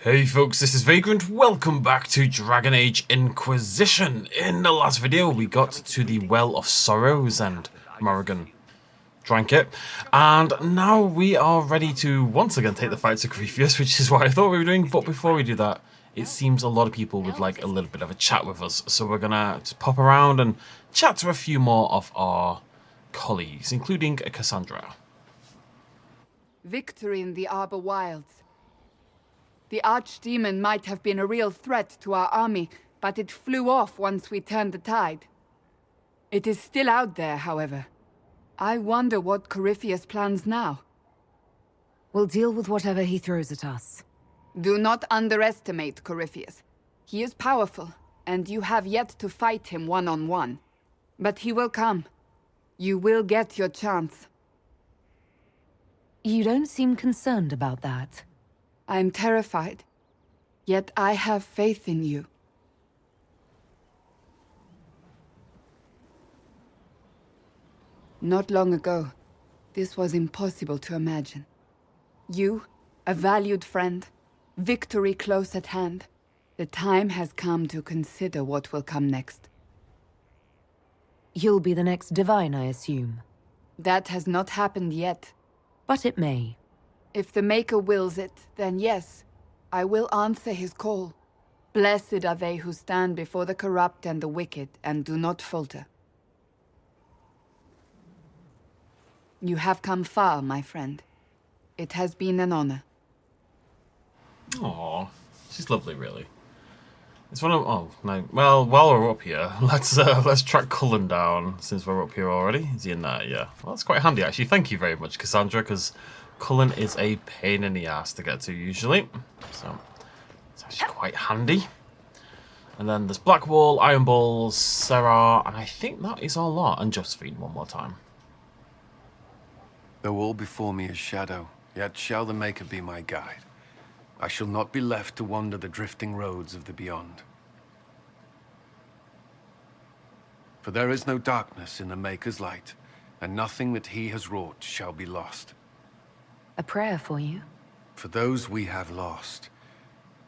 Hey folks, this is Vagrant. Welcome back to Dragon Age Inquisition. In the last video, we got to the Well of Sorrows and Morrigan drank it. And now we are ready to once again take the fight to Crefius, which is what I thought we were doing. But before we do that, it seems a lot of people would like a little bit of a chat with us. So we're gonna just pop around and chat to a few more of our colleagues, including Cassandra. Victory in the Arbor Wilds. The archdemon might have been a real threat to our army, but it flew off once we turned the tide. It is still out there, however. I wonder what Crefius plans now. We'll deal with whatever he throws at us. Do not underestimate Crefius. He is powerful, and you have yet to fight him one-on-one. But he will come. You will get your chance. You don't seem concerned about that. I'm terrified, yet I have faith in you. Not long ago, this was impossible to imagine. You, a valued friend, victory close at hand. The time has come to consider what will come next. You'll be the next divine, I assume. That has not happened yet. But it may. If the Maker wills it, then yes, I will answer his call. Blessed are they who stand before the corrupt and the wicked, and do not falter. You have come far, my friend. It has been an honor. Aww, she's lovely, really. It's one of no. Well, while we're up here, let's track Cullen down since we're up here already. Is he in there? Yeah. Well, that's quite handy actually. Thank you very much, Cassandra, because Cullen is a pain in the ass to get to usually, so it's actually quite handy. And then there's Blackwall, Iron Balls, Serra, and I think that is our lot. And Josephine one more time. Though all before me is shadow, yet shall the Maker be my guide. I shall not be left to wander the drifting roads of the beyond. For there is no darkness in the Maker's light, and nothing that he has wrought shall be lost. A prayer for you? For those we have lost,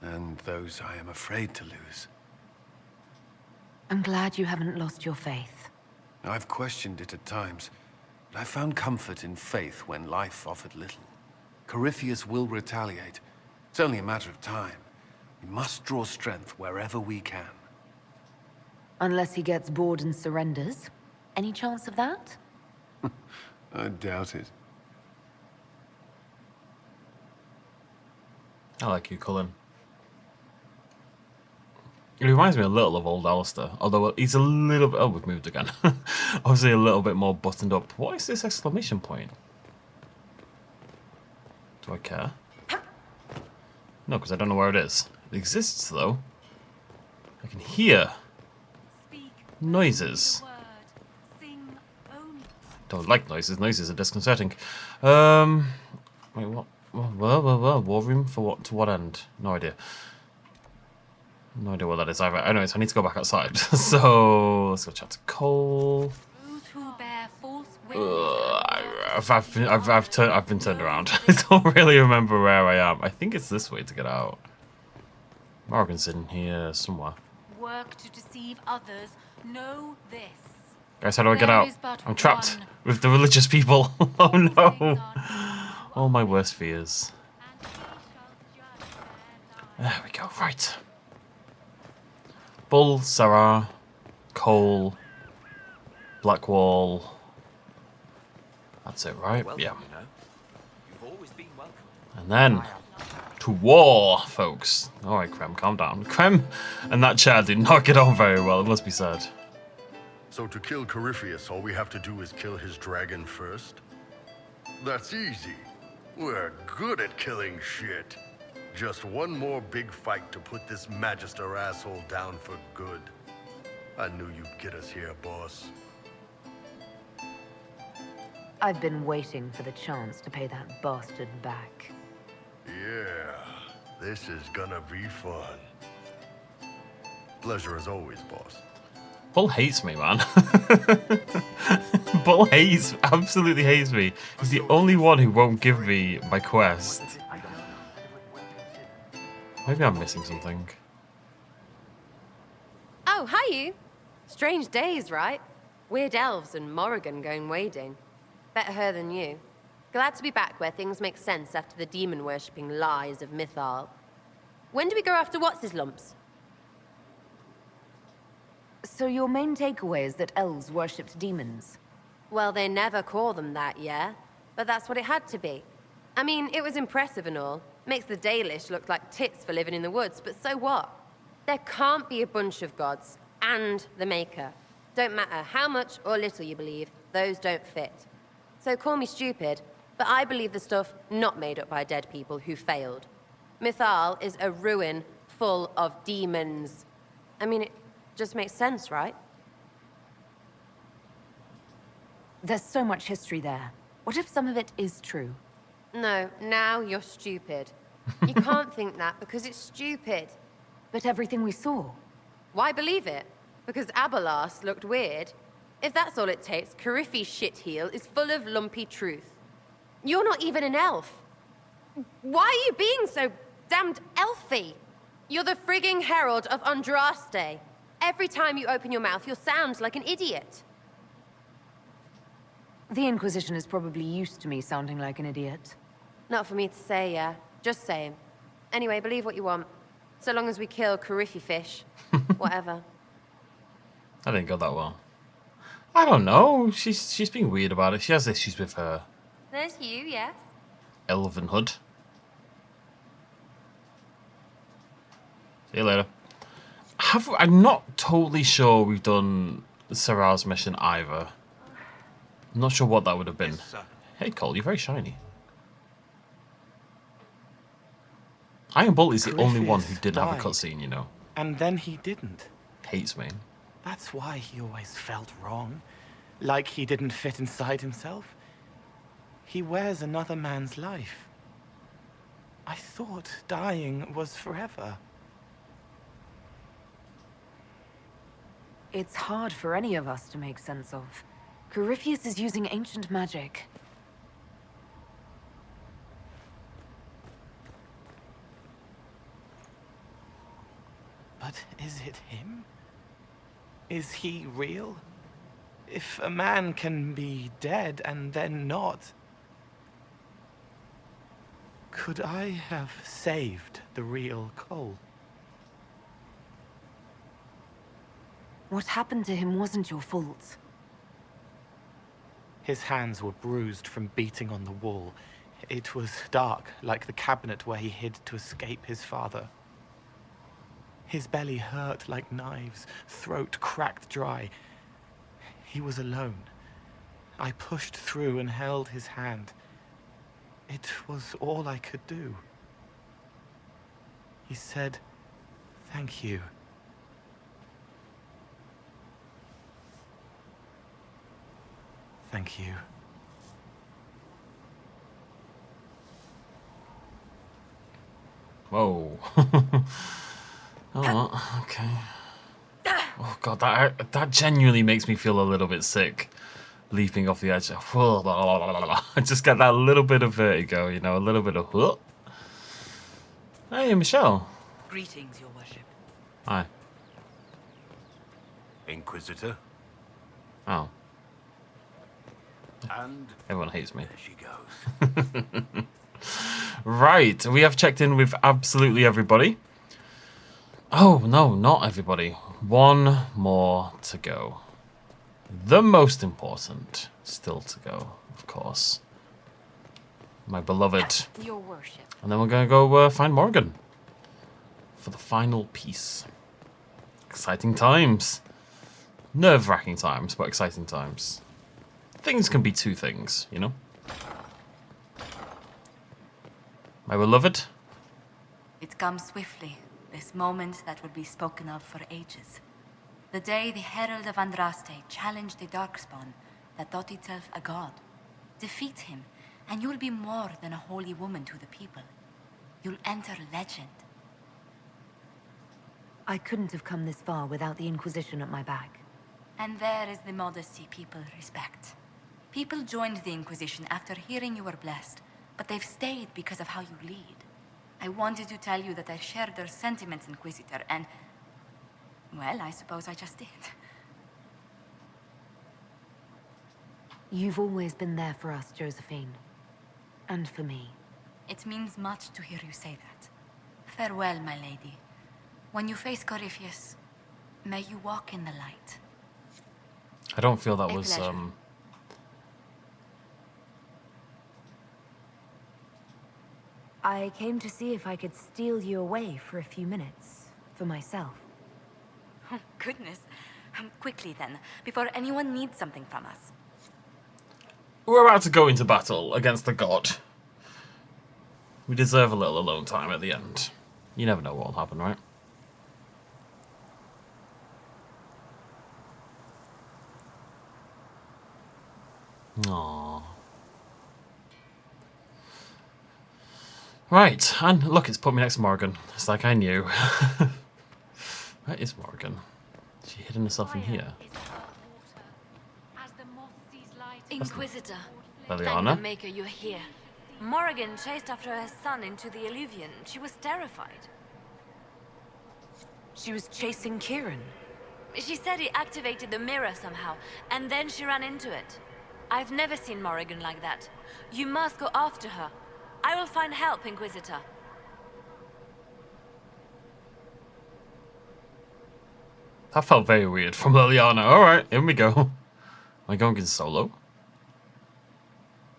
and those I am afraid to lose. I'm glad you haven't lost your faith. I've questioned it at times, but I found comfort in faith when life offered little. Crefius will retaliate. It's only a matter of time. We must draw strength wherever we can. Unless he gets bored and surrenders. Any chance of that? I doubt it. I like you, Cullen. It reminds me a little of old Alistair, although he's a little bit... Oh, we've moved again. Obviously a little bit more buttoned up. What is this exclamation point? Do I care? No, because I don't know where it is. It exists, though. I can hear noises. Don't like noises. Noises are disconcerting. Wait, what? Well, war room for what? To what end? No idea. No idea what that is either. Anyways, I need to go back outside. So let's go chat to Cole. I've been turned around. I don't really remember where I am. I think it's this way to get out. Morrigan's in here somewhere. Work to deceive others. Know this. Guys, how do I get out? I'm trapped with the religious people. Oh no. All my worst fears. There we go, right. Bull, Serra, Cole, Blackwall. That's it, right? Yeah. And then to war, folks. Alright, Krem, calm down. Krem and that chair did not get on very well, it must be said. So to kill Crefius, all we have to do is kill his dragon first? That's easy. We're good at killing shit. Just one more big fight to put this Magister asshole down for good. I knew you'd get us here, boss. I've been waiting for the chance to pay that bastard back. Yeah, this is gonna be fun. Pleasure as always, boss. Bull hates me, man. Bull absolutely hates me. He's the only one who won't give me my quest. Maybe I'm missing something. Oh, hi you. Strange days, right? Weird elves and Morrigan going wading. Better her than you. Glad to be back where things make sense after the demon-worshipping lies of Mythal. When do we go after what's-his-lumps? So your main takeaway is that elves worshipped demons? Well, they never call them that, yeah? But that's what it had to be. I mean, it was impressive and all. Makes the Dalish look like tits for living in the woods, but so what? There can't be a bunch of gods, and the Maker. Don't matter how much or little you believe, those don't fit. So call me stupid, but I believe the stuff not made up by dead people who failed. Mythal is a ruin full of demons. I mean, it just makes sense, right? There's so much history there. What if some of it is true? No, now you're stupid. You can't think that because it's stupid. But everything we saw. Why believe it? Because Abelas looked weird? If that's all it takes, Cariffi's shitheel is full of lumpy truth. You're not even an elf. Why are you being so damned elfy? You're the frigging herald of Andraste. Every time you open your mouth, you'll sound like an idiot. The Inquisition is probably used to me sounding like an idiot. Not for me to say, yeah. Just saying. Anyway, believe what you want. So long as we kill Cariffi fish. Whatever. I didn't go that well. I don't know. She's being weird about it. She has issues with her There's you, yes? elvenhood. See you later. I'm not totally sure we've done Sarah's mission either. I'm not sure what that would have been. Hey Cole, you're very shiny. Iron Bolt is the only one who didn't have a cutscene, you know. And then he didn't. Hates me. That's why he always felt wrong. Like he didn't fit inside himself. He wears another man's life. I thought dying was forever. It's hard for any of us to make sense of. Corypheus is using ancient magic. But is it him? Is he real? If a man can be dead and then not, could I have saved the real Cole? What happened to him wasn't your fault. His hands were bruised from beating on the wall. It was dark, like the cabinet where he hid to escape his father. His belly hurt like knives, throat cracked dry. He was alone. I pushed through and held his hand. It was all I could do. He said, "Thank you." Thank you. Whoa. Oh, okay. Oh god, that genuinely makes me feel a little bit sick. Leaping off the edge. I just get that little bit of vertigo, you know, a little bit of... Hey, Michelle. Greetings, your worship. Hi. Inquisitor, Oh, and everyone hates me. there she goes. Right, we have checked in with absolutely everybody. Oh, no, not everybody. One more to go. The most important still to go, of course. My beloved. Your worship. And then we're going to go find Morgan for the final piece. Exciting times. Nerve-wracking times, but exciting times. Things can be two things, you know? My beloved. It comes swiftly, this moment that will be spoken of for ages. The day the Herald of Andraste challenged the Darkspawn that thought itself a god. Defeat him, and you'll be more than a holy woman to the people. You'll enter legend. I couldn't have come this far without the Inquisition at my back. And there is the modesty people respect. People joined the Inquisition after hearing you were blessed, but they've stayed because of how you lead. I wanted to tell you that I shared their sentiments, Inquisitor, and... well, I suppose I just did. You've always been there for us, Josephine. And for me. It means much to hear you say that. Farewell, my lady. When you face Corypheus, may you walk in the light. I don't feel that A was pleasure. I came to see if I could steal you away for a few minutes. For myself. Oh, goodness. Quickly then, before anyone needs something from us. We're about to go into battle against the god. We deserve a little alone time at the end. You never know what will happen, right? Aww. Right, and look, it's put me next to Morgan. It's like I knew. Where is Morgan? Is she hidden herself in here? Inquisitor, thank the Liliana? Maker you're here. Morrigan chased after her son into the Illuvian. She was terrified. She was chasing Kieran. She said he activated the mirror somehow, and then she ran into it. I've never seen Morrigan like that. You must go after her. I will find help, Inquisitor. That felt very weird from Liliana. Alright, here we go. Am I going in solo?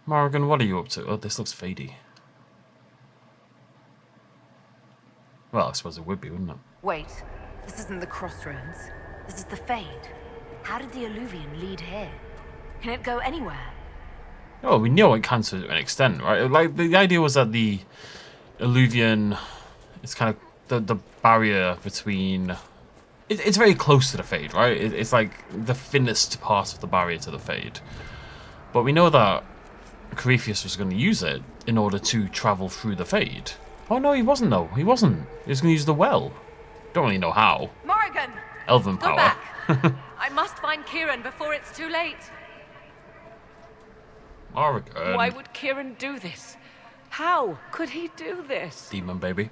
Morrigan, what are you up to? Oh, this looks fadey. Well, I suppose it would be, wouldn't it? Wait, this isn't the crossroads. This is the Fade. How did the Illuvian lead here? Can it go anywhere? Oh, we know it can to an extent, right? Like, the idea was that the Illuvian is kind of the barrier between... It's very close to the Fade, right? It's like the thinnest part of the barrier to the Fade. But we know that Corypheus was going to use it in order to travel through the Fade. Oh no, he wasn't though. He wasn't. He was going to use the well. Don't really know how. Morrigan! Elven Go power. back! I must find Kieran before it's too late. Morrigan. Why would Kieran do this? How could he do this? Demon baby.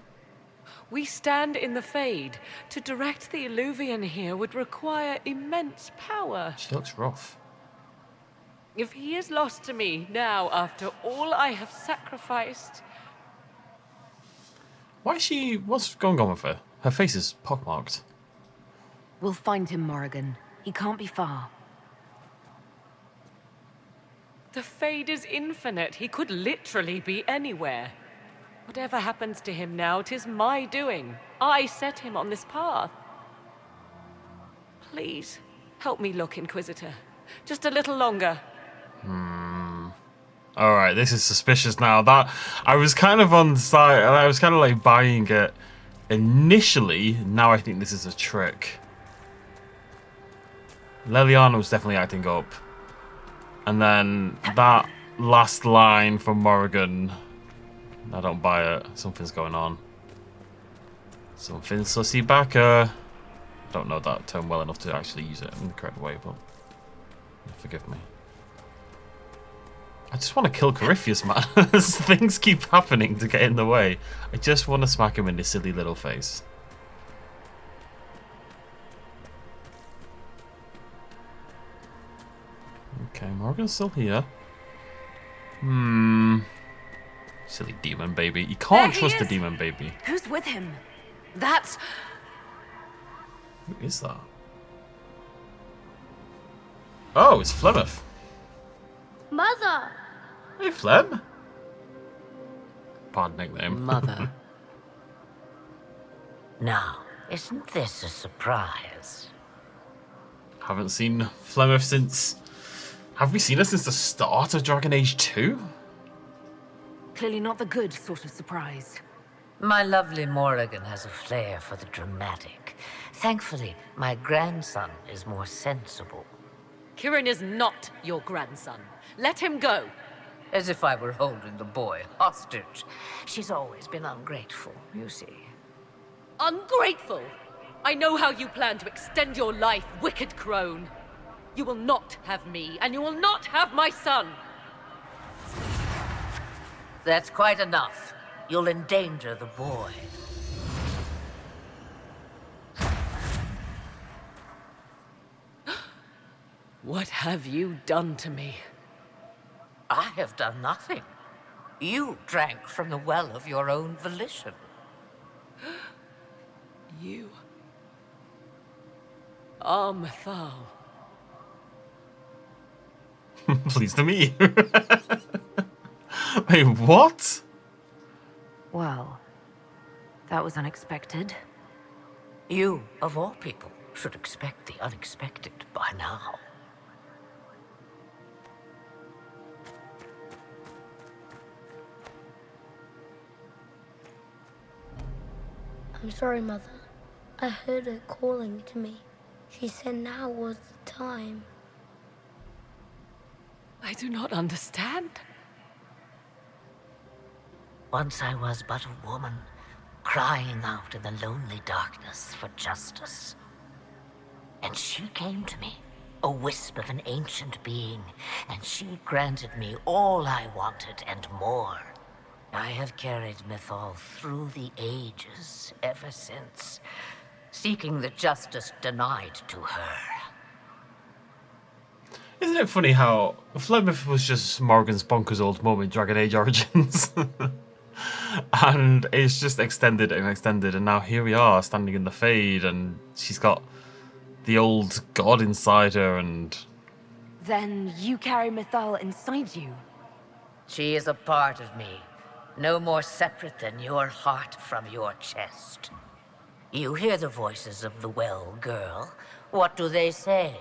We stand in the Fade. To direct the Illuvian here would require immense power. She looks rough. If he is lost to me now after all I have sacrificed... Why is she... What's going on with her? Her face is pockmarked. We'll find him, Morrigan. He can't be far. The Fade is infinite. He could literally be anywhere. Whatever happens to him now, 'tis my doing. I set him on this path. Please, help me look, Inquisitor. Just a little longer. Alright, this is suspicious now. That I was kind of on the side, and I was kind of like buying it initially. Now I think this is a trick. Liliana was definitely acting up. And then that last line from Morrigan, I don't buy it. Something's going on. Something sussy backer. Don't know that term well enough to actually use it in the correct way, but forgive me. I just want to kill Corypheus, man. Things keep happening to get in the way. I just want to smack him in his silly little face. Okay, Morgan's still here. Silly demon baby. You can't trust the demon baby. Who's with him? That's... Who is that? Oh, it's Flemeth. Mother! Hey, Flem. Bad nickname. Mother. Now, isn't this a surprise? Haven't seen Flemeth since... Have we seen her since the start of Dragon Age 2? Clearly not the good sort of surprise. My lovely Morrigan has a flair for the dramatic. Thankfully, my grandson is more sensible. Kieran is not your grandson. Let him go. As if I were holding the boy hostage. She's always been ungrateful, you see. Ungrateful! I know how you plan to extend your life, wicked crone. You will not have me, and you will not have my son. That's quite enough. you'll endanger the boy. What have you done to me? I have done nothing. You drank from the well of your own volition. You are Mythal. Pleased to meet you. Wait, what? Well, that was unexpected. You, of all people, should expect the unexpected by now. I'm sorry, Mother. I heard her calling to me. She said now was the time. I do not understand. Once I was but a woman, crying out in the lonely darkness for justice. And she came to me, a wisp of an ancient being, and she granted me all I wanted and more. I have carried Mythal through the ages ever since, seeking the justice denied to her. Isn't it funny how Flemeth was just Morrigan's bonkers old mum in Dragon Age Origins? And it's just extended and extended, and now here we are standing in the Fade, and she's got the old god inside her, and... Then you carry Mythal inside you? She is a part of me, no more separate than your heart from your chest. You hear the voices of the well, girl. What do they say?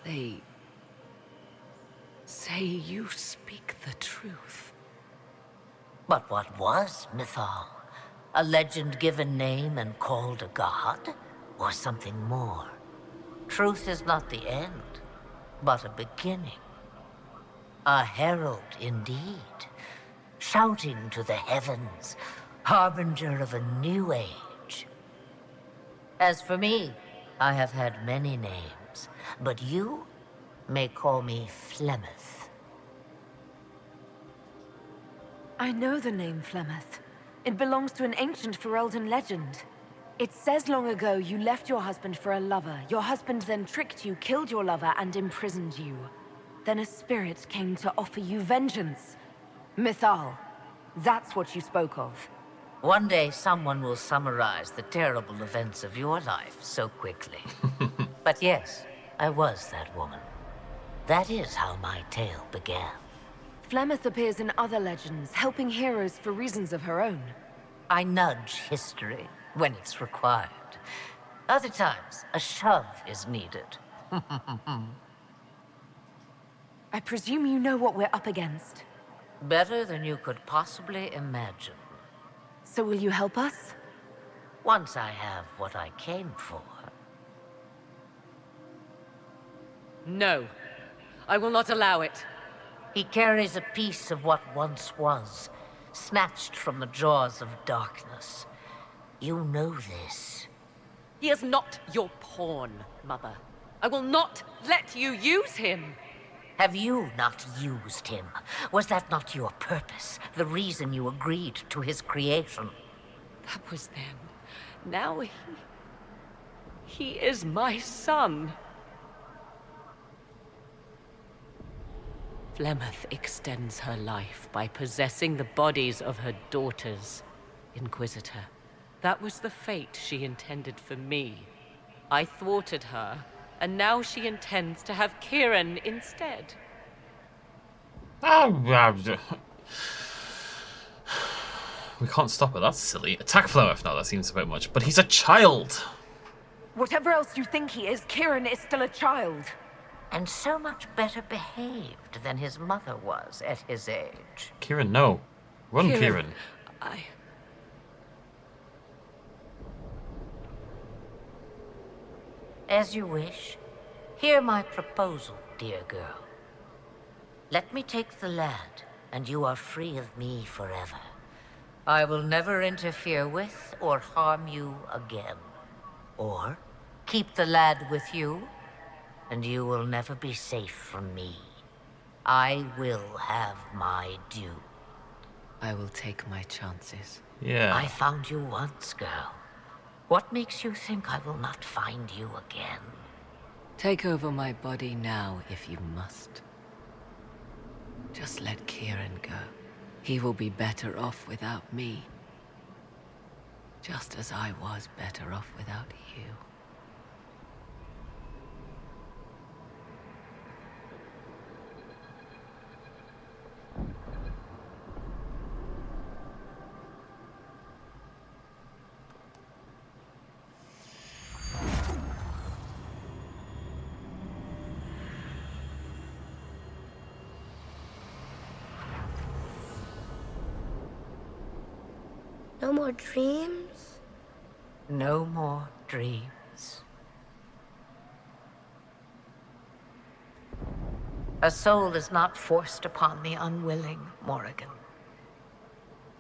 They say you speak the truth. But what was Mythal? A legend given name and called a god? Or something more? Truth is not the end, but a beginning. A herald indeed, shouting to the heavens, harbinger of a new age. As for me, I have had many names, but you may call me Flemeth. I know the name Flemeth. It belongs to an ancient Ferelden legend. It says long ago you left your husband for a lover. Your husband then tricked you, killed your lover, and imprisoned you. Then a spirit came to offer you vengeance. Mythal. That's what you spoke of. One day someone will summarize the terrible events of your life so quickly. But yes, I was that woman. That is how my tale began. Flemeth appears in other legends, helping heroes for reasons of her own. I nudge history when it's required. Other times, a shove is needed. I presume you know what we're up against. Better than you could possibly imagine. So will you help us? Once I have what I came for. No, I will not allow it. He carries a piece of what once was, snatched from the jaws of darkness. You know this. He is not your pawn, Mother. I will not let you use him. Have you not used him? Was that not your purpose? The reason you agreed to his creation? That was then. Now he is my son. Flemeth extends her life by possessing the bodies of her daughters, Inquisitor. That was the fate she intended for me. I thwarted her, and now she intends to have Kieran instead. We can't stop it, that's silly. Attack Flemeth, no, that seems a bit much. But he's a child! Whatever else you think he is, Kieran is still a child. And so much better behaved than his mother was at his age. Kieran, no. Run, Kieran. As you wish. Hear my proposal, dear girl. Let me take the lad, and you are free of me forever. I will never interfere with or harm you again. Or keep the lad with you, and you will never be safe from me. I will have my due. I will take my chances. Yeah. I found you once, girl. What makes you think I will not find you again? Take over my body now if you must. Just let Kieran go. He will be better off without me. Just as I was better off without you. No more dreams? No more dreams. A soul is not forced upon the unwilling, Morrigan.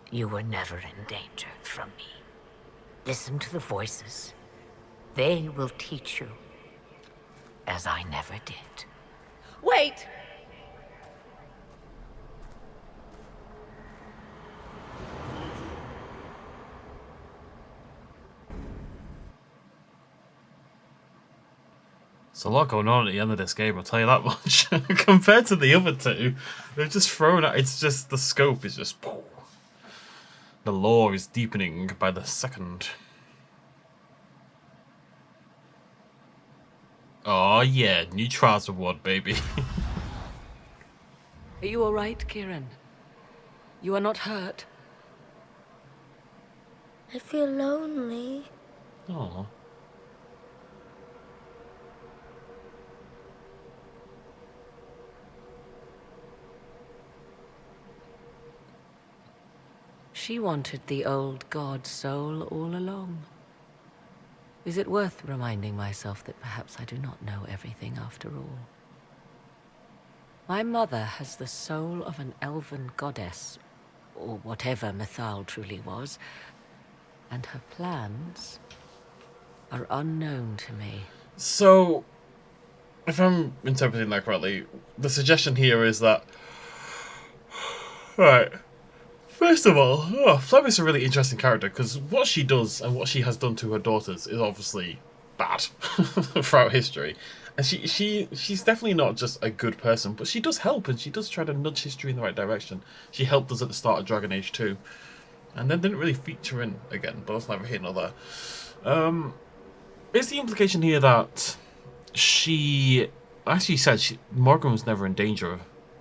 You were never in danger from me. Listen to the voices. They will teach you, as I never did. Wait! There's a lot going on at the end of this game, I'll tell you that much. Compared to the other two, they've just thrown out, it's just, the scope is just... The lore is deepening by the second. Oh yeah, new trials reward, baby. Are you alright, Kieran? You are not hurt? I feel lonely. Oh. She wanted the old god soul all along. Is it worth reminding myself that perhaps I do not know everything after all? My mother has the soul of an elven goddess, or whatever Mythal truly was, and her plans are unknown to me. So, if I'm interpreting that correctly, the suggestion here is that... Right. First of all, Flem is a really interesting character, because what she does and what she has done to her daughters is obviously bad throughout history. And she's definitely not just a good person, but she does help, and she does try to nudge history in the right direction. She helped us at the start of Dragon Age 2, and then didn't really feature in again, but that's neither here nor there. Is the implication here that she... As you said, Morgan was never in danger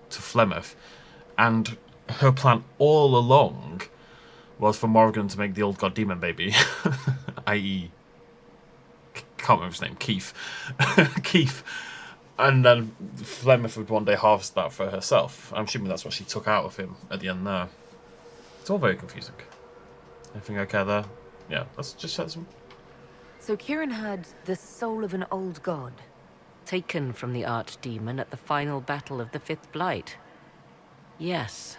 to Flemeth, and her plan all along was for Morgan to make the old god demon baby, i.e. can't remember his name, Keith. Keith. And then Flemeth would one day harvest that for herself. I'm assuming that's what she took out of him at the end there. It's all very confusing. Anything okay there? Yeah, let's just set some... So Kieran had the soul of an old god. Taken from the archdemon at the final battle of the Fifth Blight. Yes.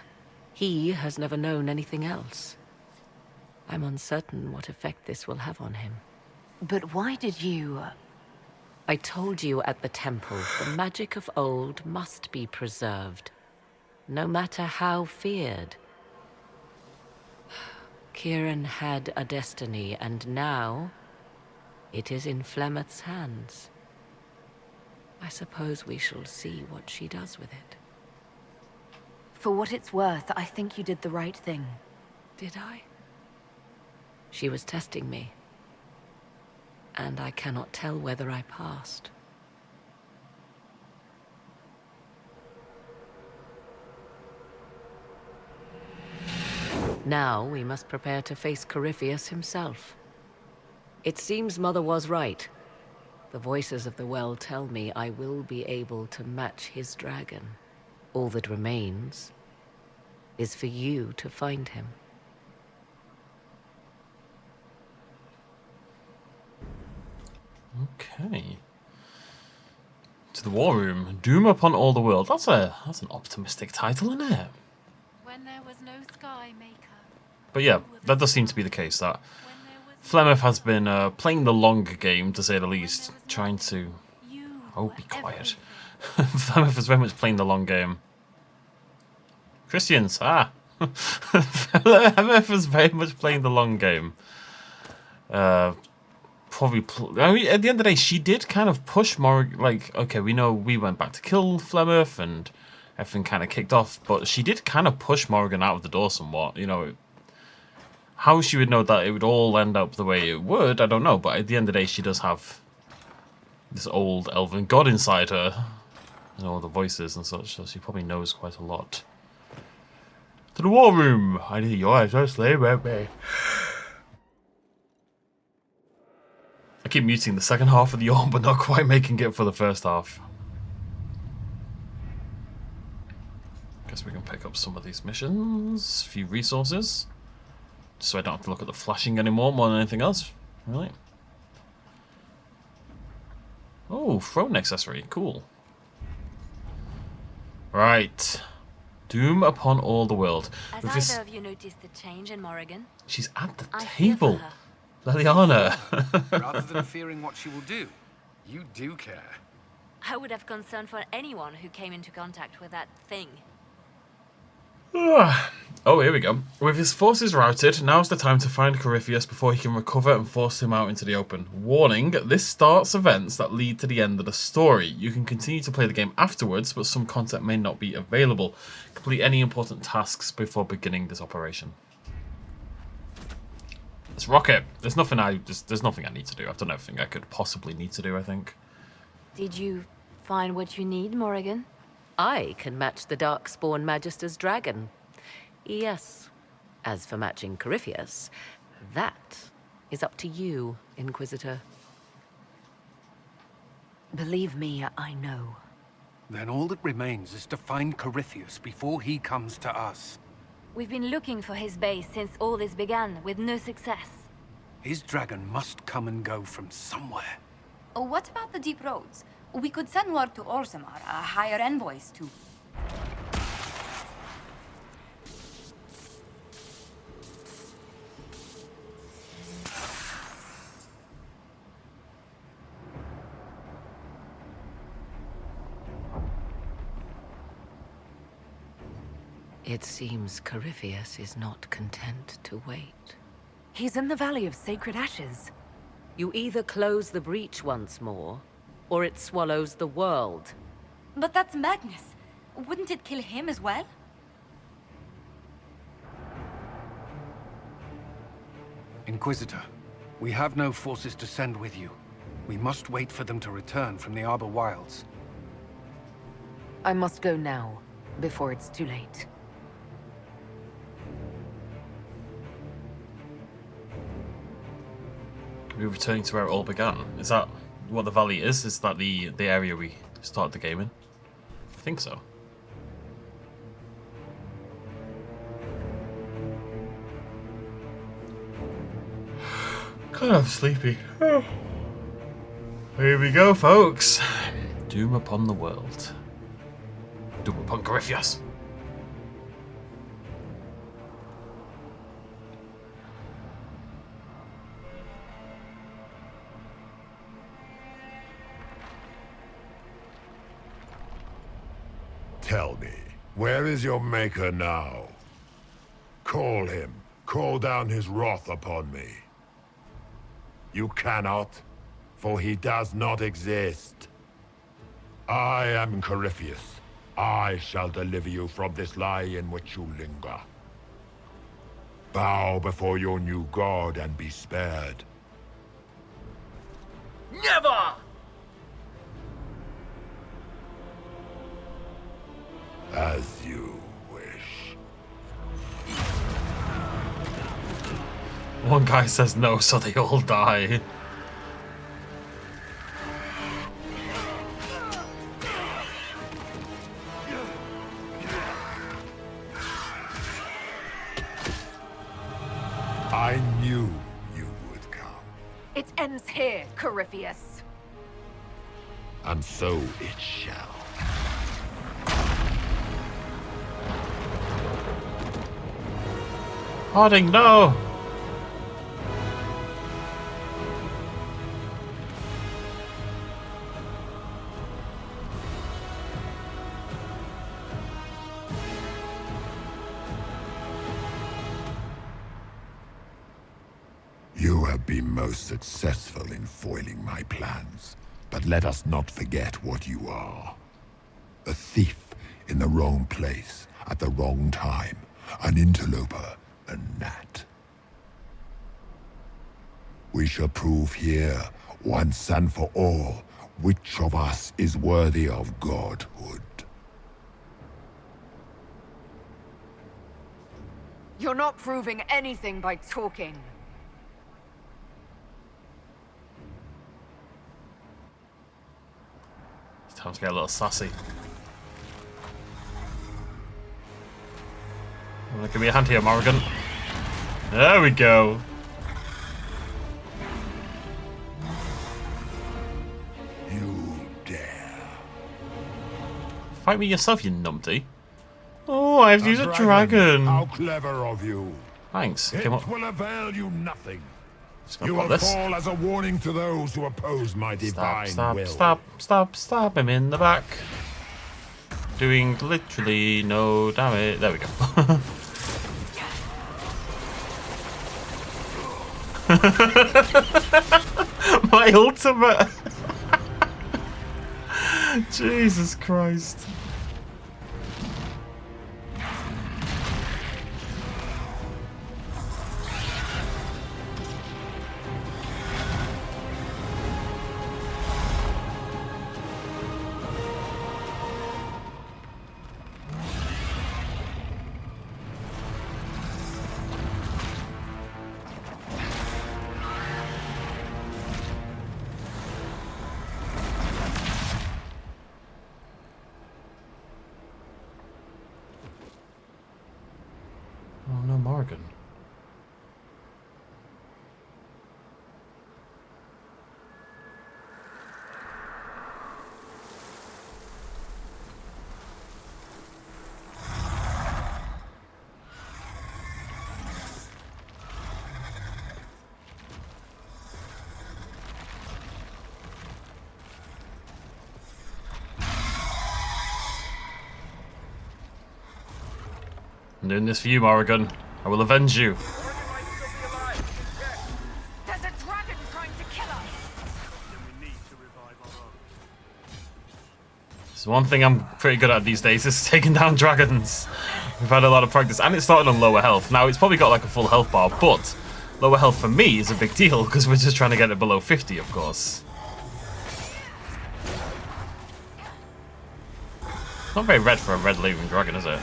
He has never known anything else. I'm uncertain what effect this will have on him. But why did you... I told you at the temple, the magic of old must be preserved, no matter how feared. Kieran had a destiny, and now it is in Flemeth's hands. I suppose we shall see what she does with it. For what it's worth, I think you did the right thing. Did I? She was testing me, and I cannot tell whether I passed. Now we must prepare to face Corypheus himself. It seems Mother was right. The voices of the well tell me I will be able to match his dragon. All that remains is for you to find him. Okay. To the war room. Doom upon all the world. That's an optimistic title, isn't it? When there was no sky maker. But yeah, that does seem to be the case. That Flemeth has been playing the long game, to say the least, trying to... Oh, be quiet. Flemeth is very much playing the long game. Christians, MF was very much playing the long game. Probably, I mean, at the end of the day, she did kind of push Morrigan. Like, okay, we know we went back to kill Flemeth and everything kind of kicked off, but she did kind of push Morrigan out of the door somewhat. You know, how she would know that it would all end up the way it would, I don't know. But at the end of the day, she does have this old elven god inside her, and all the voices and such, so she probably knows quite a lot. To the war room! I need your eyes, don't slay me. I keep muting the second half of the yawn, but not quite making it for the first half. Guess we can pick up some of these missions. A few resources. Just so I don't have to look at the flashing anymore, more than anything else. Really? Oh, throne accessory. Cool. Right. Doom upon all the world. Has either of you noticed the change in Morrigan? She's at the I fear for table. her. Liliana. Rather than fearing what she will do, you do care. I would have concern for anyone who came into contact with that thing. Oh, here we go. With his forces routed, now's the time to find Corypheus before he can recover and force him out into the open. Warning, this starts events that lead to the end of the story. You can continue to play the game afterwards, but some content may not be available. Complete any important tasks before beginning this operation. Let's rock it. There's nothing I need to do. I've done everything I could possibly need to do, I think. Did you find what you need, Morrigan? I can match the Darkspawn Magister's dragon. Yes. As for matching Corypheus, that is up to you, Inquisitor. Believe me, I know. Then all that remains is to find Corypheus before he comes to us. We've been looking for his base since all this began, with no success. His dragon must come and go from somewhere. Oh, what about the deep roads? We could send word to Orzammar, hire envoys to... It seems Corypheus is not content to wait. He's in the Valley of Sacred Ashes. You either close the breach once more, or it swallows the world. But that's madness. Wouldn't it kill him as well? Inquisitor, we have no forces to send with you. We must wait for them to return from the Arbor Wilds. I must go now, before it's too late. We're returning to where it all began. Is that what the valley is? Is that the area we started the game in? I think so. Kind of sleepy. Here we go, folks. Doom upon the world. Doom upon Corypheus. Tell me, where is your maker now? Call him. Call down his wrath upon me. You cannot, for he does not exist. I am Corypheus. I shall deliver you from this lie in which you linger. Bow before your new god and be spared. Never! As you wish. One guy says no, so they all die. I knew you would come. It ends here, Corypheus. And so it shall. Harding, no! You have been most successful in foiling my plans, but let us not forget what you are. A thief in the wrong place at the wrong time, an interloper, a gnat. We shall prove here, once and for all, which of us is worthy of godhood. You're not proving anything by talking. It's time to get a little sassy. Give me a hand here, Morrigan. There we go. You dare. Fight me yourself, you numpty. Oh, I have to use a dragon. How clever of you. Thanks. It Came up. will avail you nothing. Just gonna You put will this. fall as a warning to those who oppose my divine will. Stop. I'm in the back. Doing literally no damage. There we go. My ultimate. Jesus Christ. Oh no, Morrigan. I'm doing this for you, Morrigan. I will avenge you. There's a dragon trying to kill us. It's one thing I'm pretty good at these days is taking down dragons. We've had a lot of practice, and it started on lower health. Now it's probably got like a full health bar, but lower health for me is a big deal because we're just trying to get it below 50, of course. Not very red for a red living dragon, is it?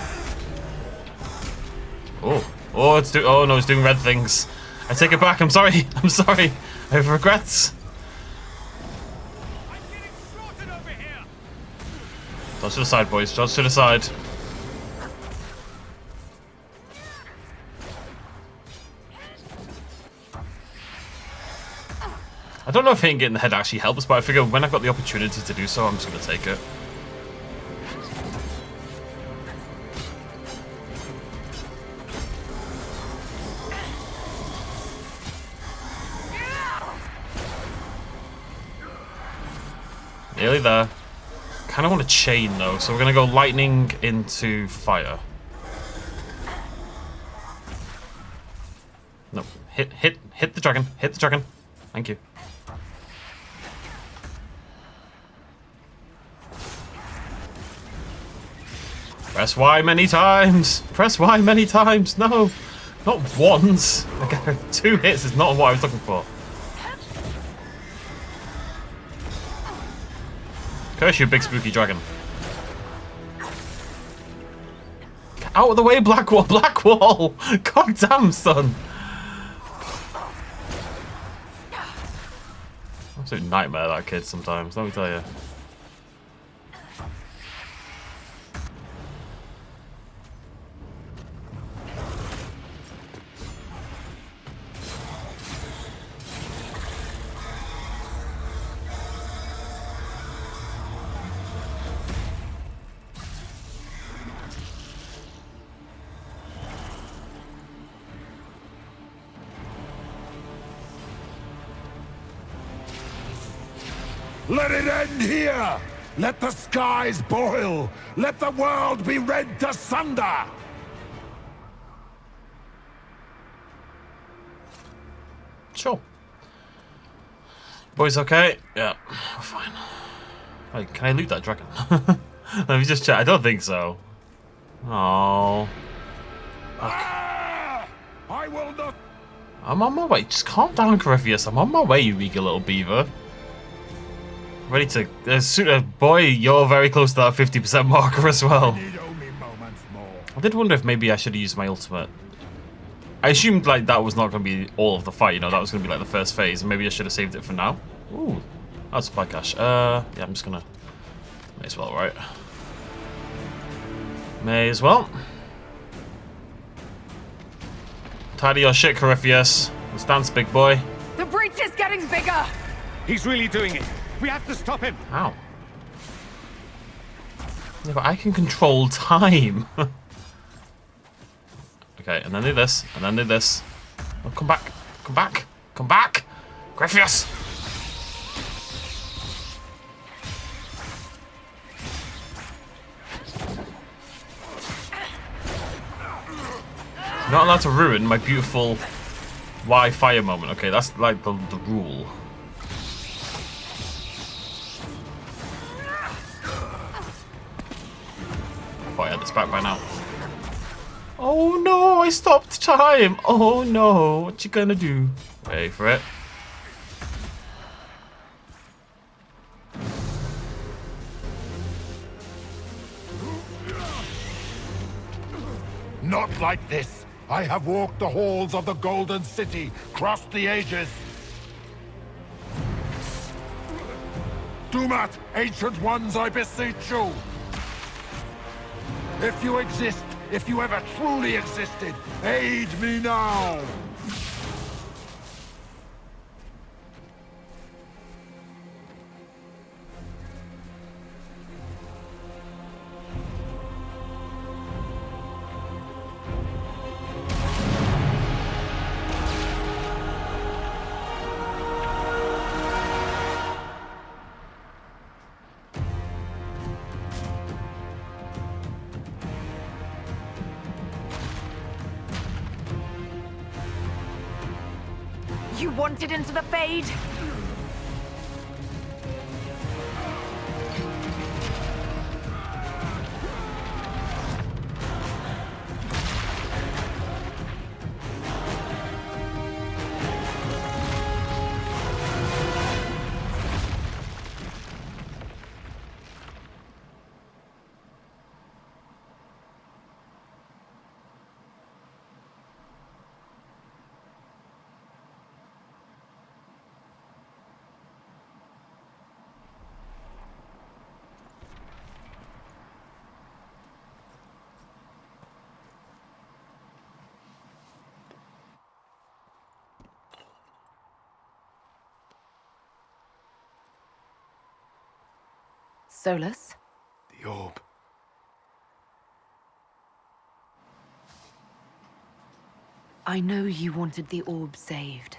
Oh, it's doing. Oh no, it's doing red things. I take it back. I'm sorry. I'm sorry. I have regrets. Dodge to the side, boys. Dodge to the side. I don't know if hitting it in the head actually helps, but I figure when I've got the opportunity to do so, I'm just going to take it. Nearly there. Kind of want to chain though, so we're going to go lightning into fire. No, hit the dragon. Hit the dragon. Thank you. Press Y many times. Press Y many times. No, not once. Okay, 2 hits is not what I was looking for. Curse you, big spooky dragon. Get out of the way, Blackwall! Blackwall! God damn, son! Absolute nightmare, that kid, sometimes, let me tell you. Let it end here! Let the skies boil! Let the world be rent asunder! Sure. Boys okay? Yeah, we're fine. Wait, can I loot that dragon? Let me just check. I don't think so. Oh. I will not. I'm on my way. Just calm down, Corypheus. I'm on my way, you eager little beaver. Ready to... boy, you're very close to that 50% marker as well. I did wonder if maybe I should have used my ultimate. I assumed like that was not going to be all of the fight, you know, that was going to be like the first phase, and maybe I should have saved it for now. Ooh, that's supply cache. Yeah, I'm just going to... May as well, right? May as well. Tidy your shit, Corypheus. Let's dance, big boy. The breach is getting bigger! He's really doing it. We have to stop him. How? Yeah, but I can control time. Okay, and then do this, and then do this. Oh, come back, come back, come back! Corypheus! You're not allowed to ruin my beautiful why fire moment. Okay, that's like the rule. I thought I had this back by now. Oh no, I stopped time. Oh no, what you gonna do? Wait for it. Not like this. I have walked the halls of the Golden City, crossed the ages. Do not, ancient ones, I beseech you. If you exist, if you ever truly existed, aid me now! You wanted into the Fade? Solus? The orb. I know you wanted the orb saved.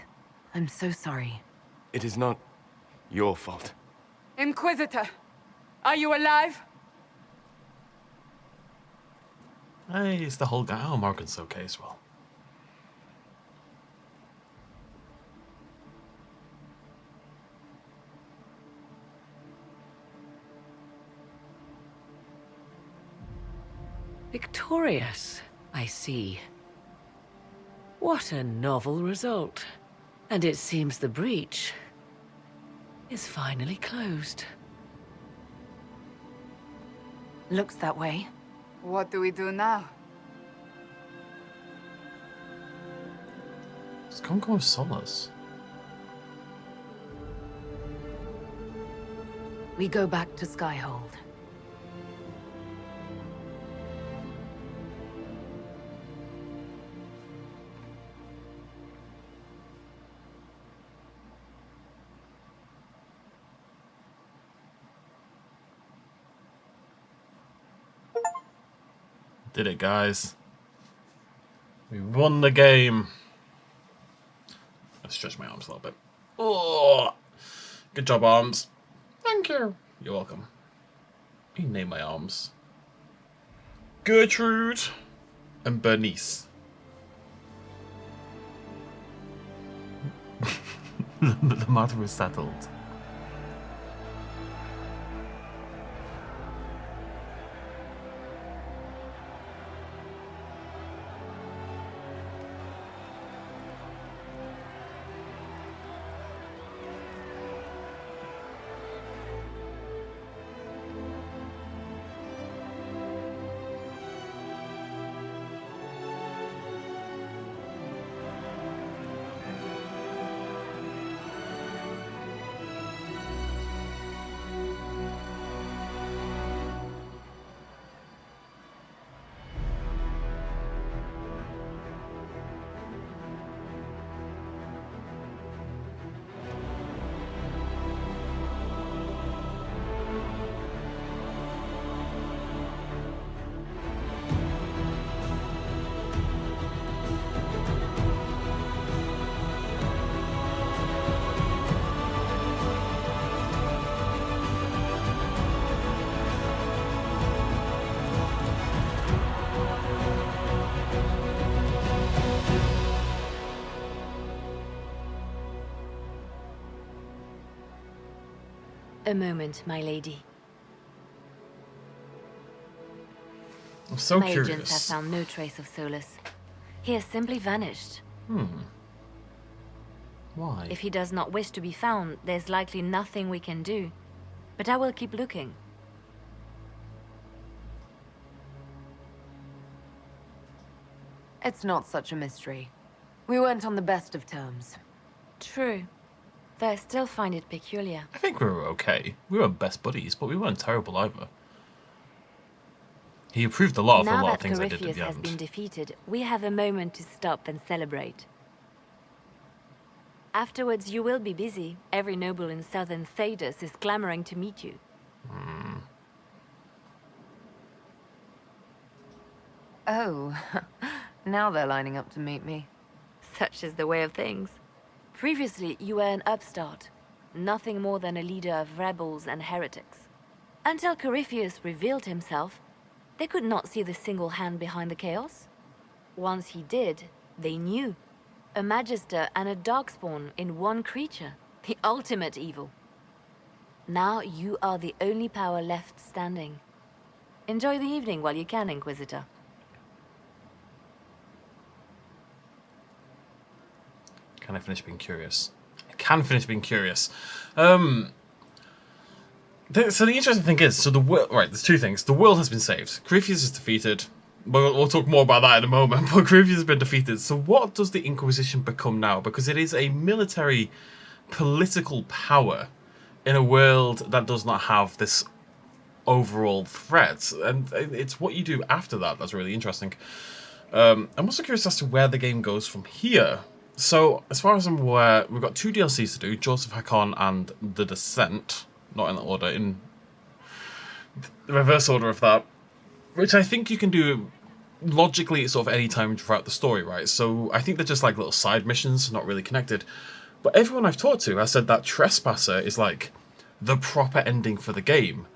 I'm so sorry. It is not your fault. Inquisitor, are you alive? Hey, it's the whole guy. Oh, Morgan's okay as well. Victorious, I see. What a novel result. And it seems the breach is finally closed. Looks that way. What do we do now? Let's go with Solus. We go back to Skyhold. Did it, guys. We won the game. Let's stretch my arms a little bit. Oh, good job, arms. Thank you. You're welcome. You name my arms. Gertrude and Bernice. The matter is settled. A moment, my lady. I'm so my curious. agents have found no trace of Solus. He has simply vanished. Why? If he does not wish to be found, there's likely nothing we can do. But I will keep looking. It's not such a mystery. We weren't on the best of terms. True. Though I still find it peculiar. I think we were okay. We weren't best buddies, but we weren't terrible either. He approved a lot of things I did at Now the that Corypheus has been end. defeated, we have a moment to stop and celebrate. Afterwards, you will be busy. Every noble in southern Thedas is clamoring to meet you. Oh, now they're lining up to meet me. Such is the way of things. Previously, you were an upstart. Nothing more than a leader of rebels and heretics. Until Corypheus revealed himself, they could not see the single hand behind the chaos. Once he did, they knew. A Magister and a Darkspawn in one creature. The ultimate evil. Now you are the only power left standing. Enjoy the evening while you can, Inquisitor. Can I finish being curious? I can finish being curious. So the interesting thing is, so the world, right, there's two things. The world has been saved. Corypheus is defeated. We'll talk more about that in a moment, but Corypheus has been defeated. So what does the Inquisition become now? Because it is a military, political power in a world that does not have this overall threat. And it's what you do after that that's really interesting. I'm also curious as to where the game goes from here. So, as far as I'm aware, we've got 2 DLCs to do, Joseph Hakon and The Descent. Not in the order, in the reverse order of that. Which I think you can do logically sort of any time throughout the story, right? So, I think they're just like little side missions, not really connected. But everyone I've talked to has said that Trespasser is like the proper ending for the game.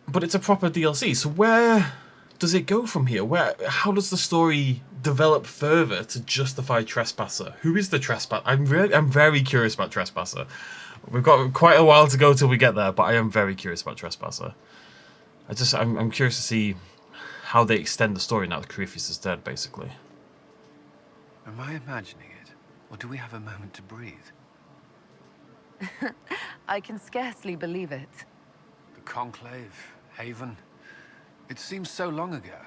But it's a proper DLC, so where does it go from here? How does the story develop further to justify Trespasser? Who is the Trespasser? I'm very curious about Trespasser. We've got quite a while to go till we get there, but I am very curious about Trespasser. I'm curious to see how they extend the story now that Corypheus is dead, basically. Am I imagining it? Or do we have a moment to breathe? I can scarcely believe it. The Conclave, Haven. It seems so long ago.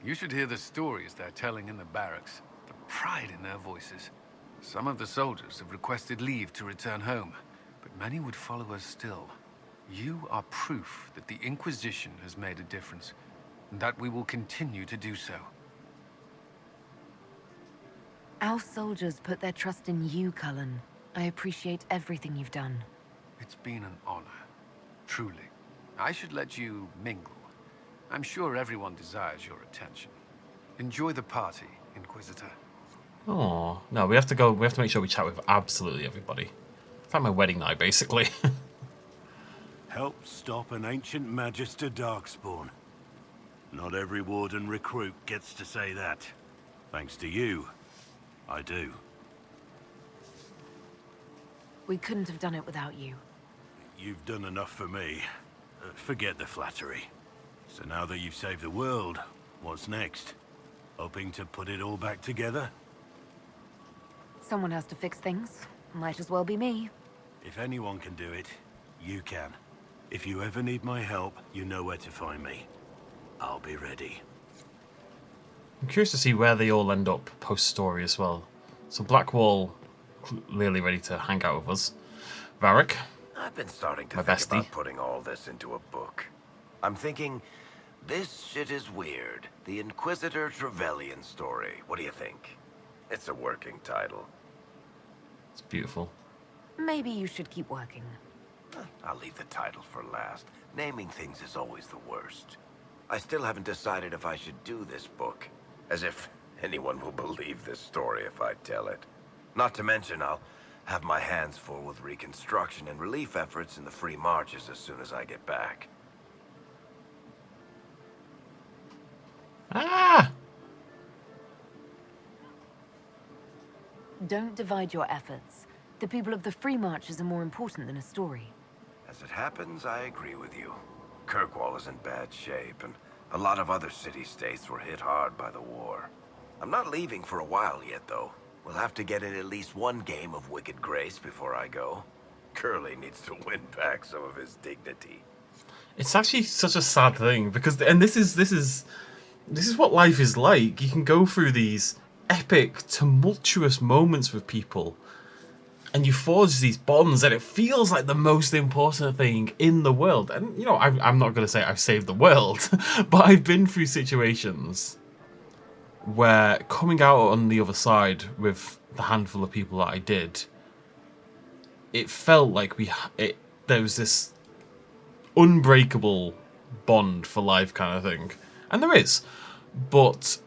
You should hear the stories they're telling in the barracks. The pride in their voices. Some of the soldiers have requested leave to return home, but many would follow us still. You are proof that the Inquisition has made a difference, and that we will continue to do so. Our soldiers put their trust in you, Cullen. I appreciate everything you've done. It's been an honor. Truly. I should let you mingle. I'm sure everyone desires your attention. Enjoy the party, Inquisitor. Oh, no, we have to make sure we chat with absolutely everybody. It's like my wedding night, basically. Help stop an ancient Magister Darkspawn. Not every Warden recruit gets to say that. Thanks to you, I do. We couldn't have done it without you. You've done enough for me. Forget the flattery. So now that you've saved the world, what's next? Hoping to put it all back together? Someone has to fix things. Might as well be me. If anyone can do it, you can. If you ever need my help, you know where to find me. I'll be ready. I'm curious to see where they all end up post-story as well. So Blackwall, clearly ready to hang out with us. Varric, I've been starting to my think bestie. about putting all this into a book. I'm thinking, this shit is weird. The Inquisitor Trevelyan story. What do you think? It's a working title. It's beautiful. Maybe you should keep working. I'll leave the title for last. Naming things is always the worst. I still haven't decided if I should do this book. As if anyone will believe this story if I tell it. Not to mention, I'll have my hands full with reconstruction and relief efforts in the Free Marches as soon as I get back. Ah! Don't divide your efforts. The people of the Free Marches are more important than a story. As it happens, I agree with you. Kirkwall is in bad shape, and a lot of other city-states were hit hard by the war. I'm not leaving for a while yet, though. We'll have to get in at least one game of Wicked Grace before I go. Curly needs to win back some of his dignity. It's actually such a sad thing because, and this is what life is like. You can go through these epic, tumultuous moments with people, and you forge these bonds, and it feels like the most important thing in the world. And you know, I'm not going to say I've saved the world, but I've been through situations where coming out on the other side with the handful of people that I did, it felt like there was this unbreakable bond for life kind of thing. And there is. But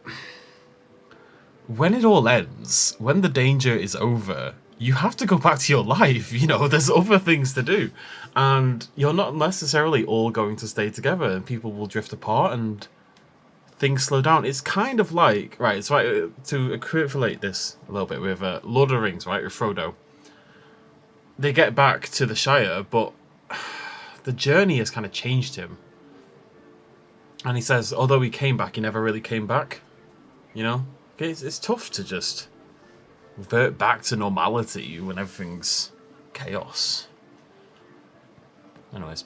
when it all ends, when the danger is over, you have to go back to your life. You know, there's other things to do. And you're not necessarily all going to stay together, and people will drift apart and things slow down. It's kind of like, right, so to equivalent this a little bit with Lord of the Rings, right, with Frodo. They get back to the Shire, but the journey has kind of changed him. And he says, although he came back, he never really came back. You know? It's tough to just revert back to normality when everything's chaos. Anyways.